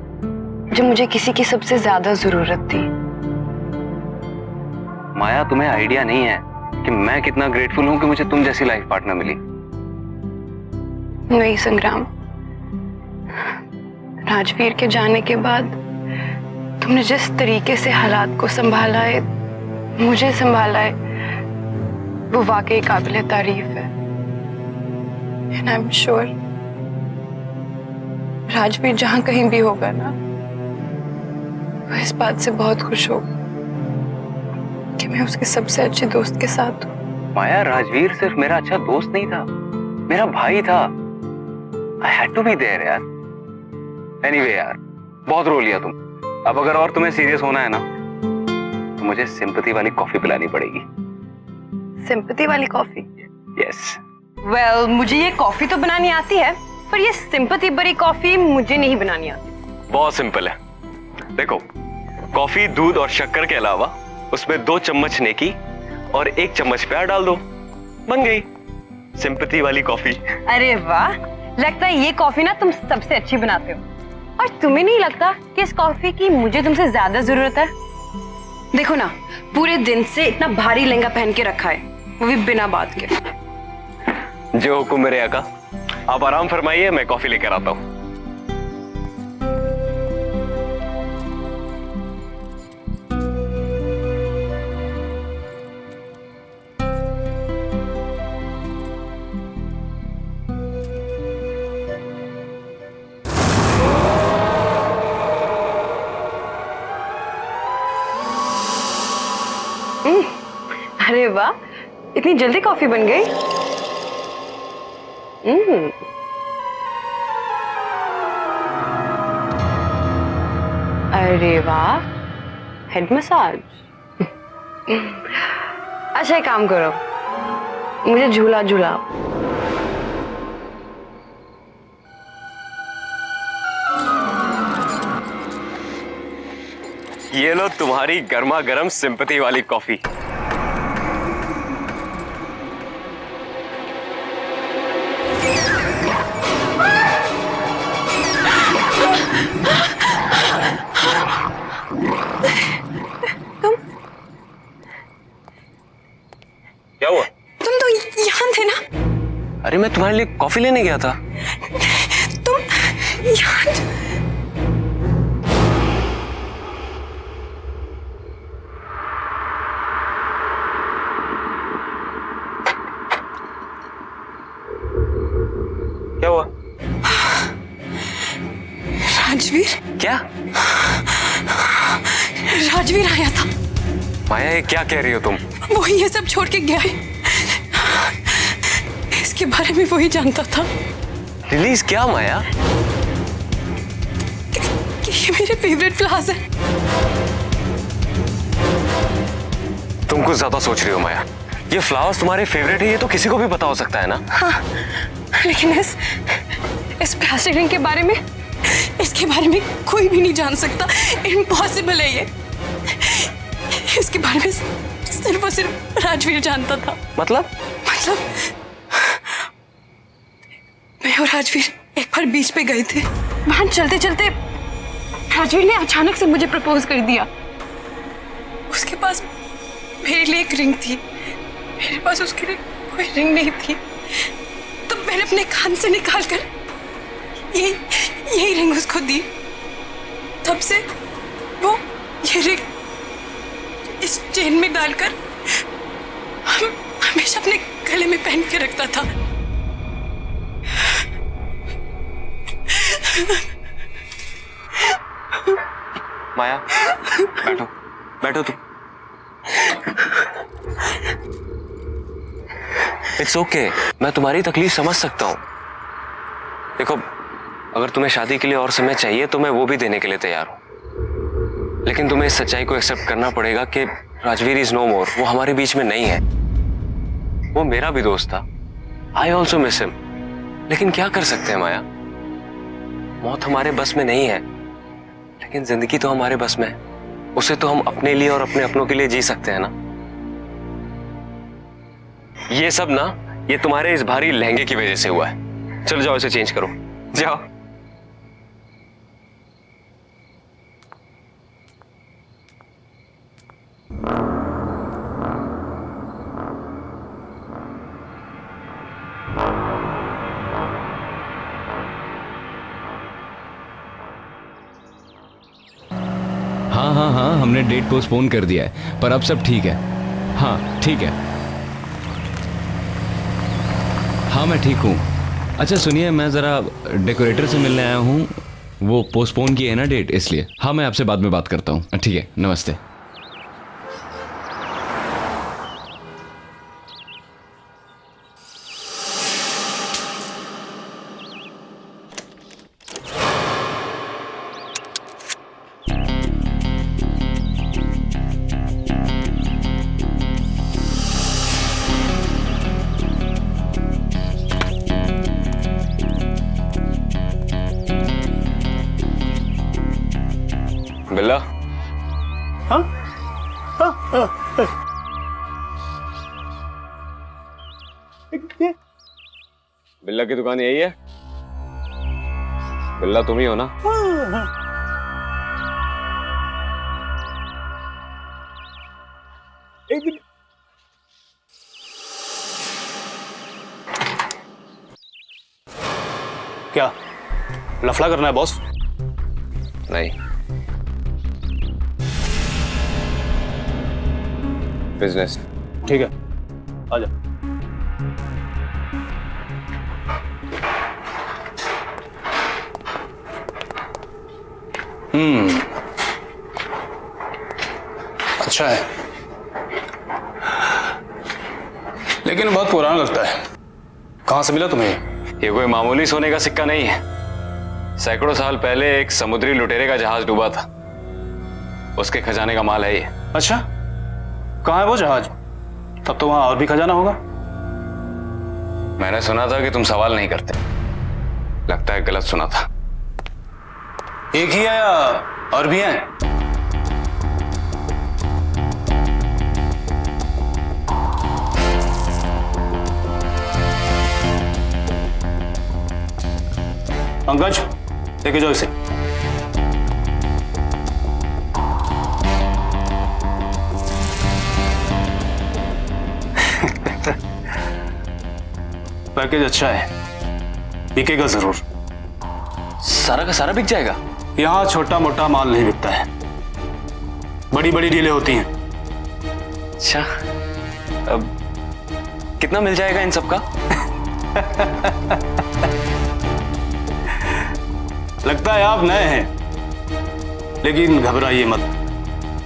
जब मुझे किसी की सबसे ज्यादा जरूरत थी। माया, तुम्हें आइडिया नहीं है कि मैं कितना ग्रेटफुल हूं कि मुझे तुम जैसी लाइफ पार्टनर मिली। नहीं संग्राम, राजवीर के जाने के बाद तुमने जिस तरीके से हालात को संभाला है, मुझे संभाला है, वो वाकई काबिले तारीफ है। And I am sure Rajveer जहां कहीं भी होगा ना, वो इस बात से बहुत खुश होगा कि मैं उसके सबसे अच्छे दोस्त के साथ हूँ। माया, राजवीर सिर्फ मेरा अच्छा दोस्त नहीं था, मेरा भाई था। I had to be there यार। एनीवे यार, बहुत रो लिया तुम। अब अगर और तुम्हें सीरियस होना है ना, तो मुझे सिंपैथी वाली कॉफी पिलानी पड़ेगी। सिंपैथी वाली कॉफी? यस। वेल, मुझे ये कॉफी तो बनानी आती है, पर ये सिंपैथी भरी कॉफी मुझे नहीं बनानी आती। बहुत सिंपल है। देखो, कॉफी, दूध और शक्कर के अलावा उसमें 2 चम्मच नेकी और 1 चम्मच प्यार डाल दो, बन गई सिंपैथी वाली कॉफी। अरे वाह, लगता है ये कॉफी ना तुम सबसे अच्छी बनाते हो। और तुम्हें नहीं लगता कि इस कॉफी की मुझे तुमसे ज्यादा जरूरत है? देखो ना, पूरे दिन से इतना भारी लहंगा पहन के रखा है, वो भी बिना बात के। जो हुक्म मेरे आका, आप आराम फरमाइए, मैं कॉफी लेकर आता हूँ। अरे वाह, इतनी जल्दी कॉफी बन गई। अरे वाह, हेड मसाज। अच्छा, एक काम करो, मुझे झूला झूलाओ। ये लो तुम्हारी गर्मा गर्म सिंपैथी वाली कॉफी। मैं तुम्हारे लिए कॉफी लेने गया था। तुम यहाँ क्या हुआ? राजवीर, क्या? राजवीर आया था। माया, ये क्या कह रही हो तुम? वो ये सब छोड़ के गया है। इसके बारे में वही जानता था। रिलीज क्या माया? कि ये मेरे फेवरेट फ्लावर्स है। तुम कुछ ज्यादा सोच रही हो माया। ये फ्लावर्स तुम्हारे फेवरेट है, ये तो किसी को भी पता हो सकता है ना। हाँ, लेकिन इस प्लास्टिक रिंग के बारे में, इसके बारे में कोई भी नहीं जान सकता। इम्पॉसिबल है ये। इसके बारे में सिर्फ और सिर्फ राजवीर जानता था। मतलब मैं और राजवीर एक बार बीच पे गए थे। वहां चलते चलते राजवीर ने अचानक से मुझे प्रपोज कर दिया। उसके पास मेरे लिए एक रिंग थी, मेरे पास उसके लिए कोई रिंग नहीं थी। तो मैंने अपने कान से निकालकर यही रिंग उसको दी। तब से वो ये रिंग इस चेन में डालकर हमेशा अपने गले में पहन के रखता था। माया, बैठो तुम। इट्स ओके, मैं तुम्हारी तकलीफ समझ सकता हूँ। देखो, अगर तुम्हें शादी के लिए और समय चाहिए तो मैं वो भी देने के लिए तैयार हूँ, लेकिन तुम्हें इस सच्चाई को एक्सेप्ट करना पड़ेगा कि राजवीर इज नो मोर। वो हमारे बीच में नहीं है। वो मेरा भी दोस्त था। I also miss him. लेकिन क्या कर सकते हैं माया, मौत हमारे बस में नहीं है, लेकिन जिंदगी तो हमारे बस में है। उसे तो हम अपने लिए और अपने अपनों के लिए जी सकते हैं ना। ये सब ना, ये तुम्हारे इस भारी लहंगे की वजह से हुआ है। चलो जाओ, इसे चेंज करो, जाओ। हाँ, हमने डेट पोस्टपोन कर दिया है, पर अब सब ठीक है। हाँ ठीक है। हाँ मैं ठीक हूँ। अच्छा सुनिए, मैं ज़रा डेकोरेटर से मिलने आया हूँ। वो पोस्टपोन की है ना डेट, इसलिए। हाँ मैं आपसे बाद में बात करता हूँ। ठीक है, नमस्ते। बिल्ला, हाँ? बिल्ला की दुकान यही है? बिल्ला तुम ही हो ना? क्या लफड़ा करना है बॉस? नहीं, बिजनेस। ठीक है, आजा। अच्छा है, लेकिन बहुत पुराना लगता है। कहां से मिला तुम्हें? ये कोई मामूली सोने का सिक्का नहीं है। सैकड़ों साल पहले एक समुद्री लुटेरे का जहाज डूबा था, उसके खजाने का माल है ये। अच्छा, कहाँ है वो जहाज? तब तो वहां और भी खजाना होगा। मैंने सुना था कि तुम सवाल नहीं करते। लगता है गलत सुना था। एक ही है या और भी हैं? पंकज, लेके जाओ इसे। पैकेज अच्छा है, बिकेगा जरूर। सारा का सारा बिक जाएगा? यहाँ छोटा मोटा माल नहीं बिकता है, बड़ी बड़ी डीलें होती हैं। अच्छा, अब कितना मिल जाएगा इन सब का? लगता है आप नए हैं, लेकिन घबराइए मत,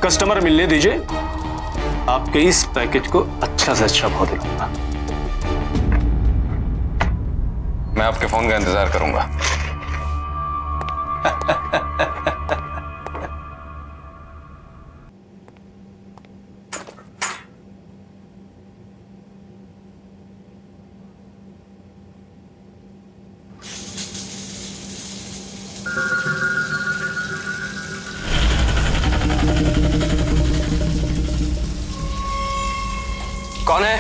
कस्टमर मिलने दीजिए, आपके इस पैकेज को अच्छा से अच्छा भाव दिलाऊंगा। मैं आपके फोन का इंतजार करूंगा। कौन है?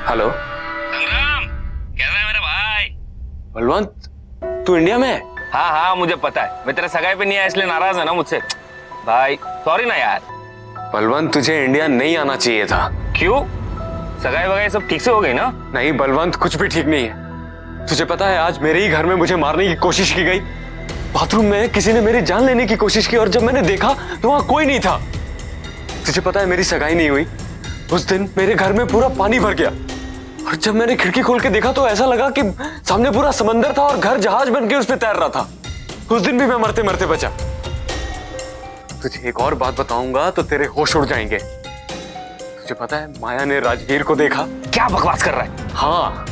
हेलो संग्राम, कैसा है मेरा भाई? बलवंत, तू इंडिया में है? हाँ हाँ मुझे पता है, मैं तेरे सगाई पे नहीं आया इसलिए नाराज है ना मुझसे। भाई सॉरी ना यार। बलवंत, तुझे इंडिया नहीं आना चाहिए था। क्यों? सगाई वगाई सब ठीक से हो गई ना? नहीं बलवंत, कुछ भी ठीक नहीं है। तुझे पता है आज मेरे ही घर में मुझे मारने की कोशिश की गई। बाथरूम में किसी ने मेरी जान लेने की कोशिश की और जब मैंने देखा तो वहां कोई नहीं था। तुझे पता है मेरी सगाई नहीं हुई। उस दिन मेरे घर में पूरा पानी भर गया और जब मैंने खिड़की खोल के देखा तो ऐसा लगा कि सामने पूरा समंदर था और घर जहाज बन के उस पे तैर रहा था। उस दिन भी मैं मरते मरते बचा। तुझे एक और बात बताऊंगा तो तेरे होश उड़ जाएंगे। तुझे पता है माया ने राजवीर को देखा। क्या बकवास कर रहा है? हाँ,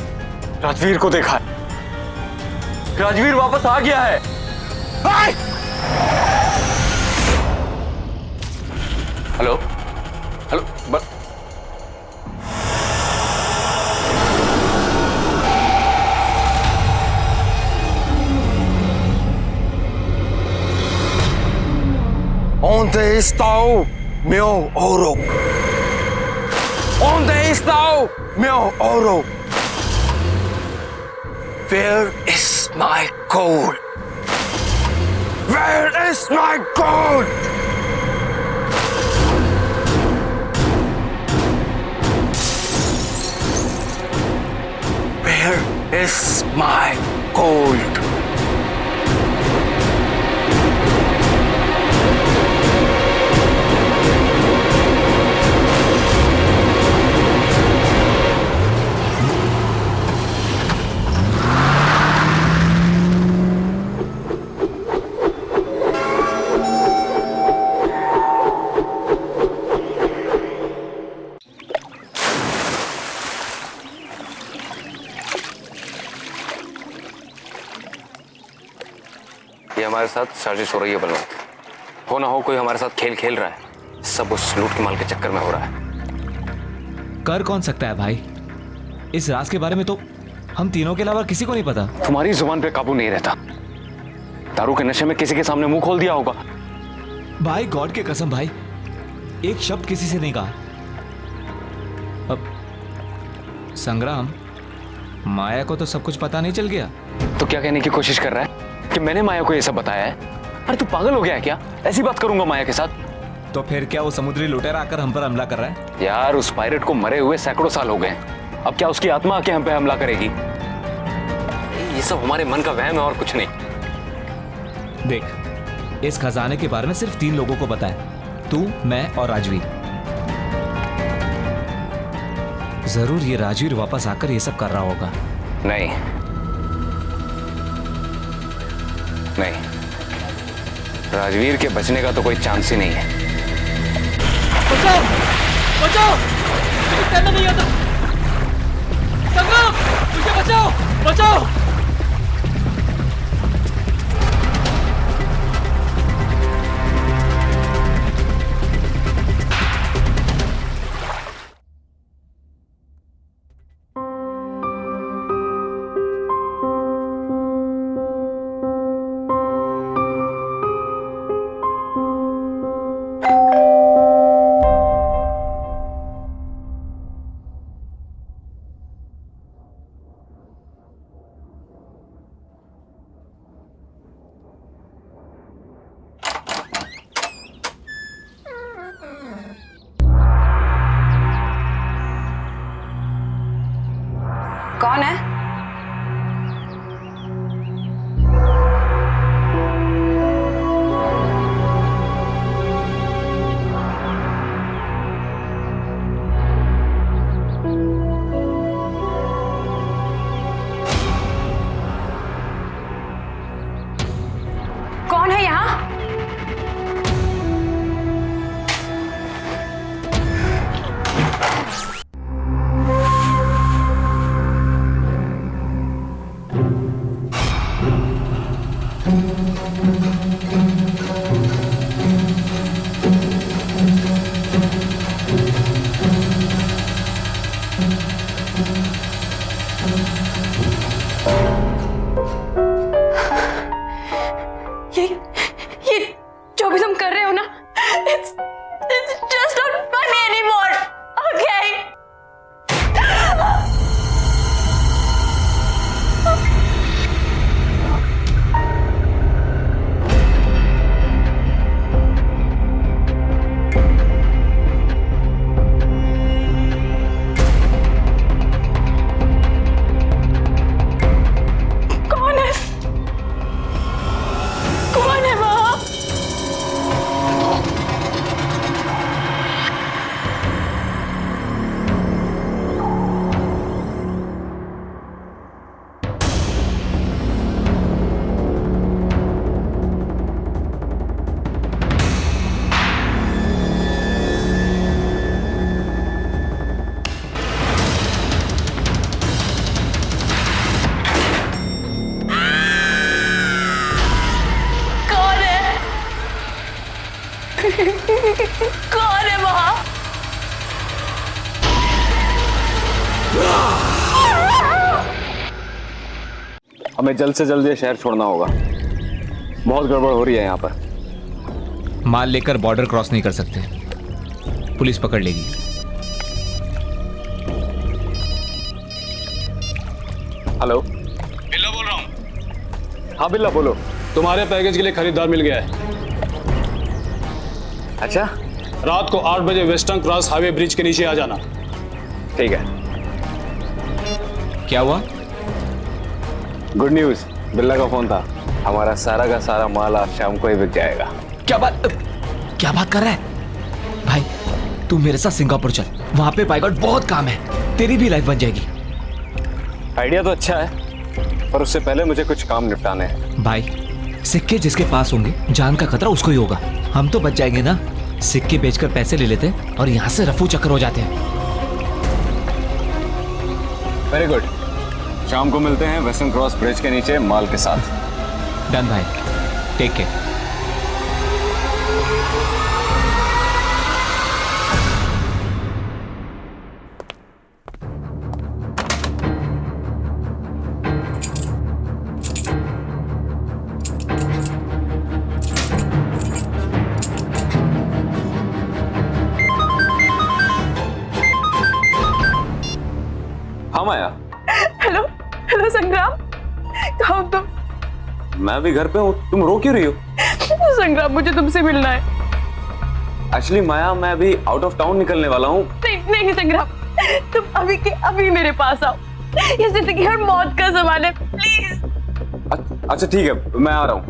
राजवीर को देखा है। राजवीर वापस आ गया है। Hello hello Onde está o meu ouro? Onde está o meu ouro? Where is my gold? Where is my gold? Where is my gold? ये हमारे साथ साजिश हो रही है बलवंत। हो ना हो कोई हमारे साथ खेल खेल रहा है। सब उस लूट के माल के चक्कर में हो रहा है। कर कौन सकता है भाई? इस राज के बारे में तो हम तीनों के अलावा किसी को नहीं पता। तुम्हारी जुबान पे काबू नहीं रहता। दारू के नशे में किसी के सामने मुंह खोल दिया होगा। भाई गॉड के कसम भाई, एक शब्द किसी से नहीं कहा। अब संग्राम, माया को तो सब कुछ पता नहीं चल गया? तो क्या कहने की कोशिश कर रहा है कि मैंने माया को ये सब बताया है? अरे तू पागल हो गया है क्या? ऐसी बात करूंगा माया के साथ? तो फिर क्या वो समुद्री लुटेरा आकर हम पर हमला कर रहा है? यार उस पायरेट को मरे हुए सैकड़ों साल हो गए, अब क्या उसकी आत्मा आके हम पे हमला करेगी? ये सब हमारे मन का वहम है और कुछ नहीं। देख, इस खजाने के बारे में सिर्फ 3 लोगों को पता है, तू, मैं और राजवीर। जरूर ये राजवीर वापस आकर ये सब कर रहा होगा। नहीं नहीं, राजवीर के बचने का तो कोई चांस ही नहीं है। बचाओ बचाओ, मुझे तैरना नहीं आता। संगम, मुझे बचाओ बचाओ। कौन है? कौन है यहाँ? ये जो भी तुम कर रहे हो ना, it's just not funny anymore, okay? कौन है? कौन है वहाँ? कौन है? कौन है वहाँ? हमें जल्द से जल्द ये शहर छोड़ना होगा, बहुत गड़बड़ हो रही है यहाँ पर। माल लेकर बॉर्डर क्रॉस नहीं कर सकते, पुलिस पकड़ लेगी। हेलो, बिल्ला बोल रहा हूँ। हाँ बिल्ला बोलो। तुम्हारे पैकेज के लिए खरीदार मिल गया है। अच्छा, रात को 8 बजे वेस्टर्न क्रॉस हाईवे ब्रिज के नीचे आ जाना। ठीक है। क्या हुआ? गुड न्यूज, बिल्ला का फोन था, हमारा सारा का सारा माल आज शाम को ही बिक जाएगा। क्या बात कर रहा है? भाई तू मेरे साथ सिंगापुर चल, वहां पे पायलट बहुत काम है, तेरी भी लाइफ बन जाएगी। आइडिया तो अच्छा है, पर उससे पहले मुझे कुछ काम निपटाने हैं। भाई सिक्के जिसके पास होंगे, जान का खतरा उसको ही होगा। हम तो बच जाएंगे ना, सिक्के बेचकर पैसे ले लेते हैं और यहाँ से रफू चक्कर हो जाते हैं। वेरी गुड, शाम को मिलते हैं वेस्टर्न क्रॉस ब्रिज के नीचे माल के साथ। डन भाई, टेक केयर। हाँ माया। हेलो करो संग्राम, कहो तुम। मैं भी घर पे हूँ, तुम रो क्यों रही हो? संग्राम मुझे तुमसे मिलना है। एक्चुअली माया, मैं अभी आउट ऑफ टाउन निकलने वाला हूँ। नहीं संग्राम, तुम अभी के अभी मेरे पास आओ। ये जिंदगी और मौत का सवाल है, प्लीज। अच्छा ठीक है, मैं आ रहा हूँ।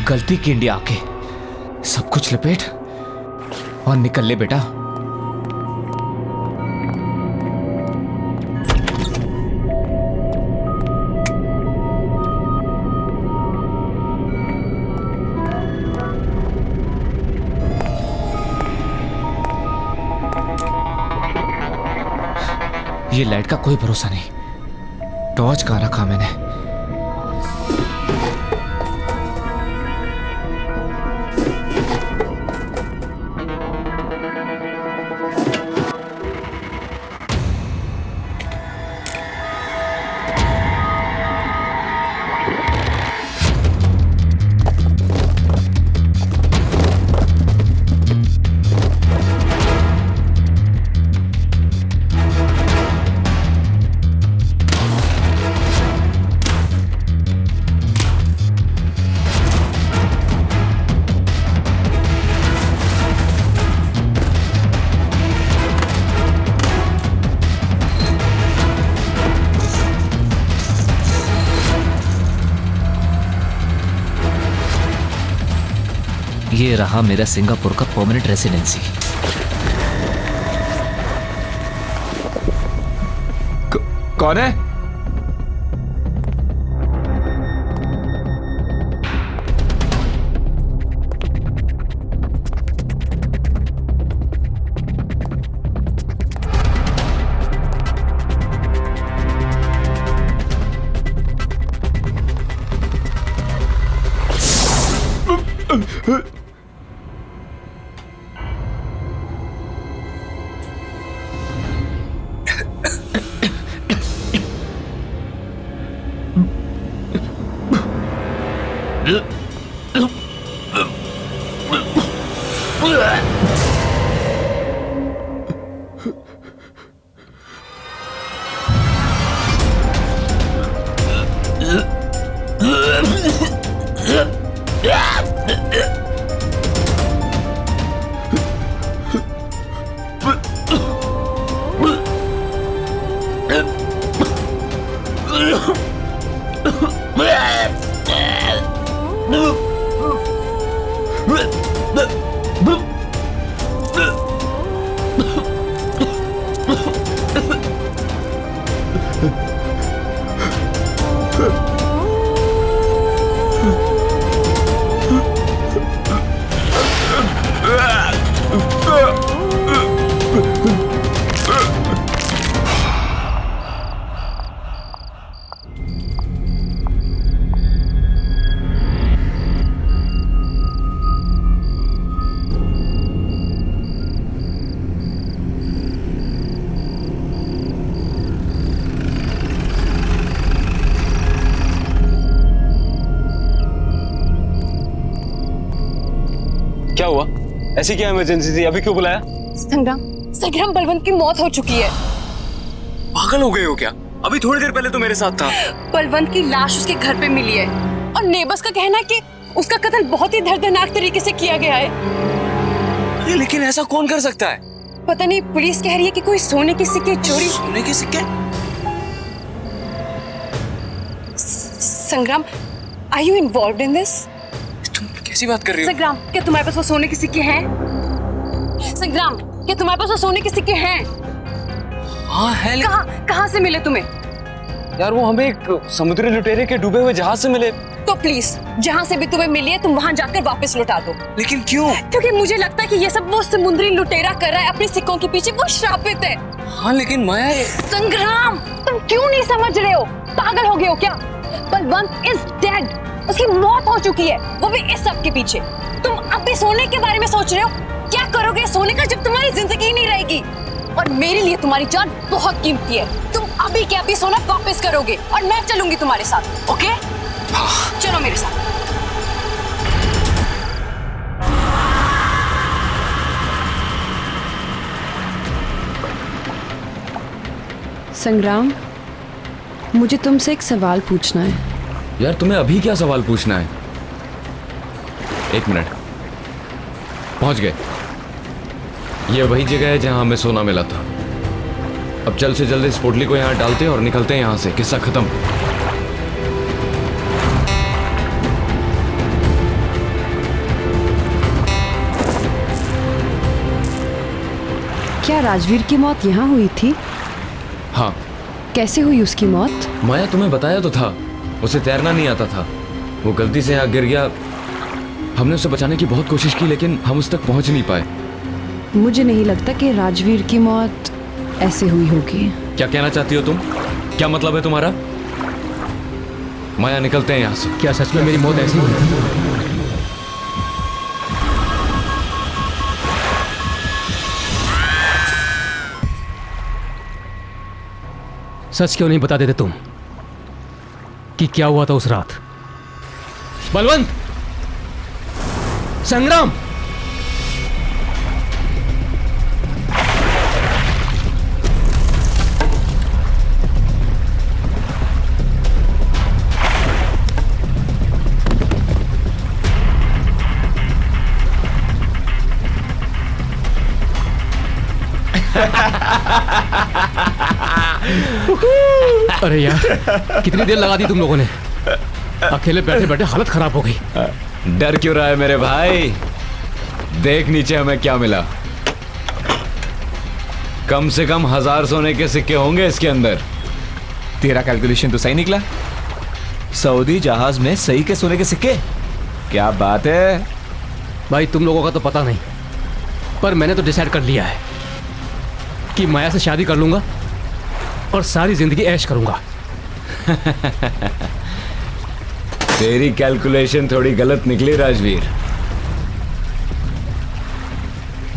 गलती की इंडिया आके सब कुछ लपेट और निकल ले बेटा। ये लाइट का कोई भरोसा नहीं। टॉर्च कहाँ रखा मैंने? ये रहा मेरा सिंगापुर का परमानेंट रेसिडेंसी। कौन है? क्या हुआ? ऐसी क्या इमरजेंसी थी? अभी क्यों बुलाया? संग्राम बलवंत की मौत हो चुकी है। पागल हो गए हो क्या? अभी थोड़ी देर पहले तो मेरे साथ था। बलवंत की लाश उसके घर पे मिली है और नेबर्स का कहना है कि उसका कत्ल बहुत ही दर्दनाक तरीके से किया गया है। अरे लेकिन ऐसा कौन कर सकता है? पता नहीं, पुलिस कह रही है कि कोई सोने के सिक्के चोरी। सोने के सिक्के? Sangram, are you involved in this? तुम कैसी बात कर रही हो? संग्राम, क्या तुम्हारे पास वो सोने के सिक्के हैं? संग्राम, क्या तुम्हारे पास वो सोने के सिक्के हैं? हाँ है। कहाँ से मिले तुम्हें? यार वो हमें एक समुद्री लुटेरे के डूबे हुए जहाज से मिले। तो प्लीज, जहाँ से भी तुम्हें मिली है तुम वहाँ जाकर वापस लौटा दो। लेकिन क्यों? क्योंकि मुझे लगता है कि ये सब वो समुद्री लुटेरा कर रहा है अपने सिक्कों के पीछे। वो श्रापित है। हाँ लेकिन माया संग्राम, तुम क्यों नहीं समझ रहे हो? पागल हो गए हो क्या? Balwant is dead. उसकी मौत हो चुकी है, वो भी इस सब के पीछे। तुम अब भी सोने के बारे में सोच रहे हो? क्या करोगे सोने का जब तुम्हारी जिंदगी नहीं रहेगी? और मेरे लिए तुम्हारी जान बहुत कीमती है। तुम अभी के अभी सोना वापस करोगे और मैं चलूंगी तुम्हारे साथ। ओके? चलो मेरे साथ। संग्राम, मुझे तुमसे एक सवाल पूछना है। यार तुम्हें अभी क्या सवाल पूछना है? एक मिनट, पहुंच गए। ये वही जगह है जहां हमें सोना मिला था। अब जल्द से जल्द इस पोटली को यहां डालते हैं और निकलते हैं यहां से। किस्सा खत्म। क्या राजवीर की मौत यहाँ हुई थी? हाँ। कैसे हुई उसकी मौत? माया तुम्हें बताया तो था, उसे तैरना नहीं आता था। वो गलती से यहाँ गिर गया। हमने उसे बचाने की बहुत कोशिश की लेकिन हम उस तक पहुंच नहीं पाए। मुझे नहीं लगता कि राजवीर की मौत ऐसे हुई होगी। क्या कहना चाहती हो तुम? क्या मतलब है तुम्हारा? माया निकलते हैं यहाँ से। क्या सच में मेरी मौत ऐसी हुई? सच क्यों नहीं बता देते तुम कि क्या हुआ था उस रात? बलवंत, संग्राम, अरे यार, कितनी देर लगा दी तुम लोगों ने। अकेले बैठे बैठे हालत खराब हो गई। डर क्यों रहा है मेरे भाई? देख नीचे हमें क्या मिला। कम से कम 1000 सोने के सिक्के होंगे इसके अंदर। तेरा कैलकुलेशन तो सही निकला। सऊदी जहाज में सही के सोने के सिक्के? क्या बात है भाई। तुम लोगों का तो पता नहीं, पर मैंने तो डिसाइड कर लिया है कि माया से शादी कर लूंगा और सारी जिंदगी ऐश करूंगा। तेरी कैलकुलेशन थोड़ी गलत निकली राजवीर।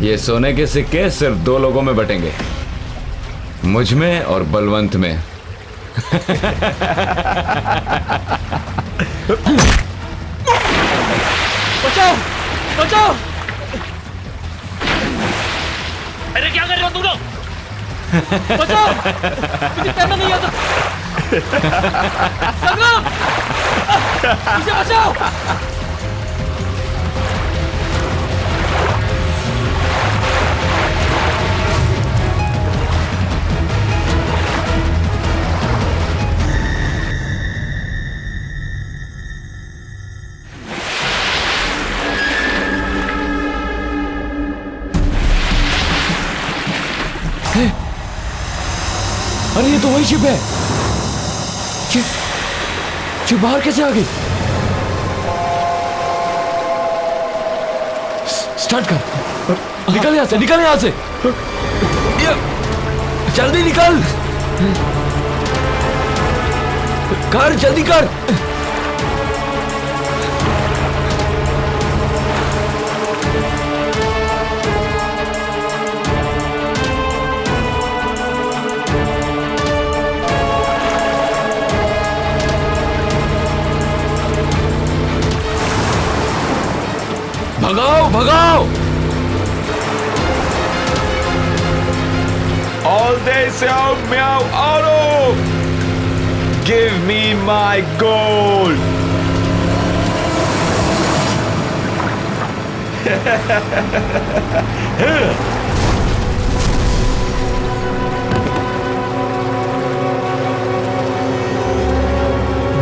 ये सोने के सिक्के सिर्फ 2 लोगों में बटेंगे, मुझ में और बलवंत में। बचाओ, बचाओ! अरे क्या कर रहे हो तुम लोग? बचाओ! मुझे तैरना नहीं आता। संग्राम! मुझे बचाओ! अरे ये तो वही शिप है। ये बाहर कैसे आ गई? स्टार्ट कर। निकल यहां से, निकल यहां से। जल्दी निकल। कर, जल्दी कर। भगाओ, भगाओ! All day Xiao Miao Auto! Give me my gold!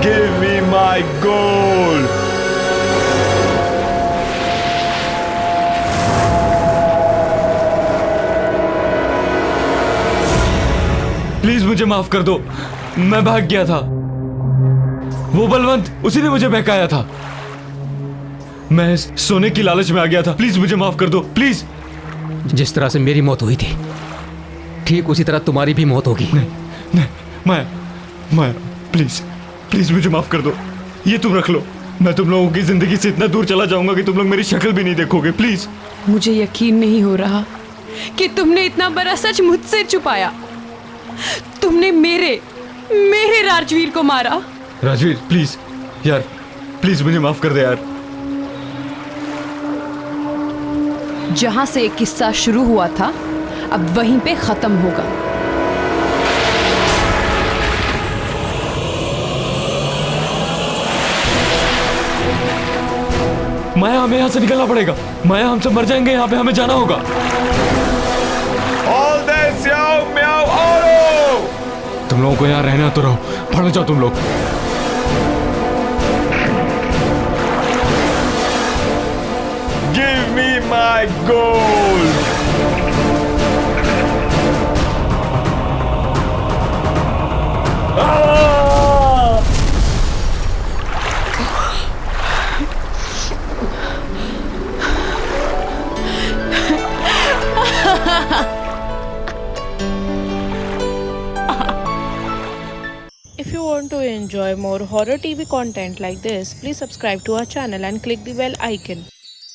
Give me my gold! Please मुझे माफ कर दो, मैं भाग गया था। वो बलवंत, उसी ने मुझे बहकाया था। मैं सोने की लालच में आ गया था। प्लीज मुझे माफ कर दो, प्लीज। जिस तरह से मेरी मौत हुई थी, ठीक उसी तरह तुम्हारी भी मौत होगी। नहीं, माया, प्लीज, प्लीज मुझे माफ कर दो। ये तुम रख लो। मैं तुम लोगों की जिंदगी से इतना दूर चला जाऊंगा कि तुम लोग मेरी शक्ल भी नहीं देखोगे। प्लीज। मुझे यकीन नहीं हो रहा कि तुमने इतना बड़ा सच मुझसे छुपाया। तुमने मेरे राजवीर को मारा। राजवीर प्लीज यार, प्लीज मुझे माफ कर दे यार। जहां से एक किस्सा शुरू हुआ था, अब वहीं पे खत्म होगा। हमें यहाँ से निकलना पड़ेगा। माया, हम सब मर जाएंगे यहाँ पे, हमें जाना होगा। तुम लोगों को यहाँ रहना तो रहो, पढ़ो जाओ तुम लोग। Give me my gold. If you want to enjoy more horror TV content like this, please subscribe to our channel and click the bell icon.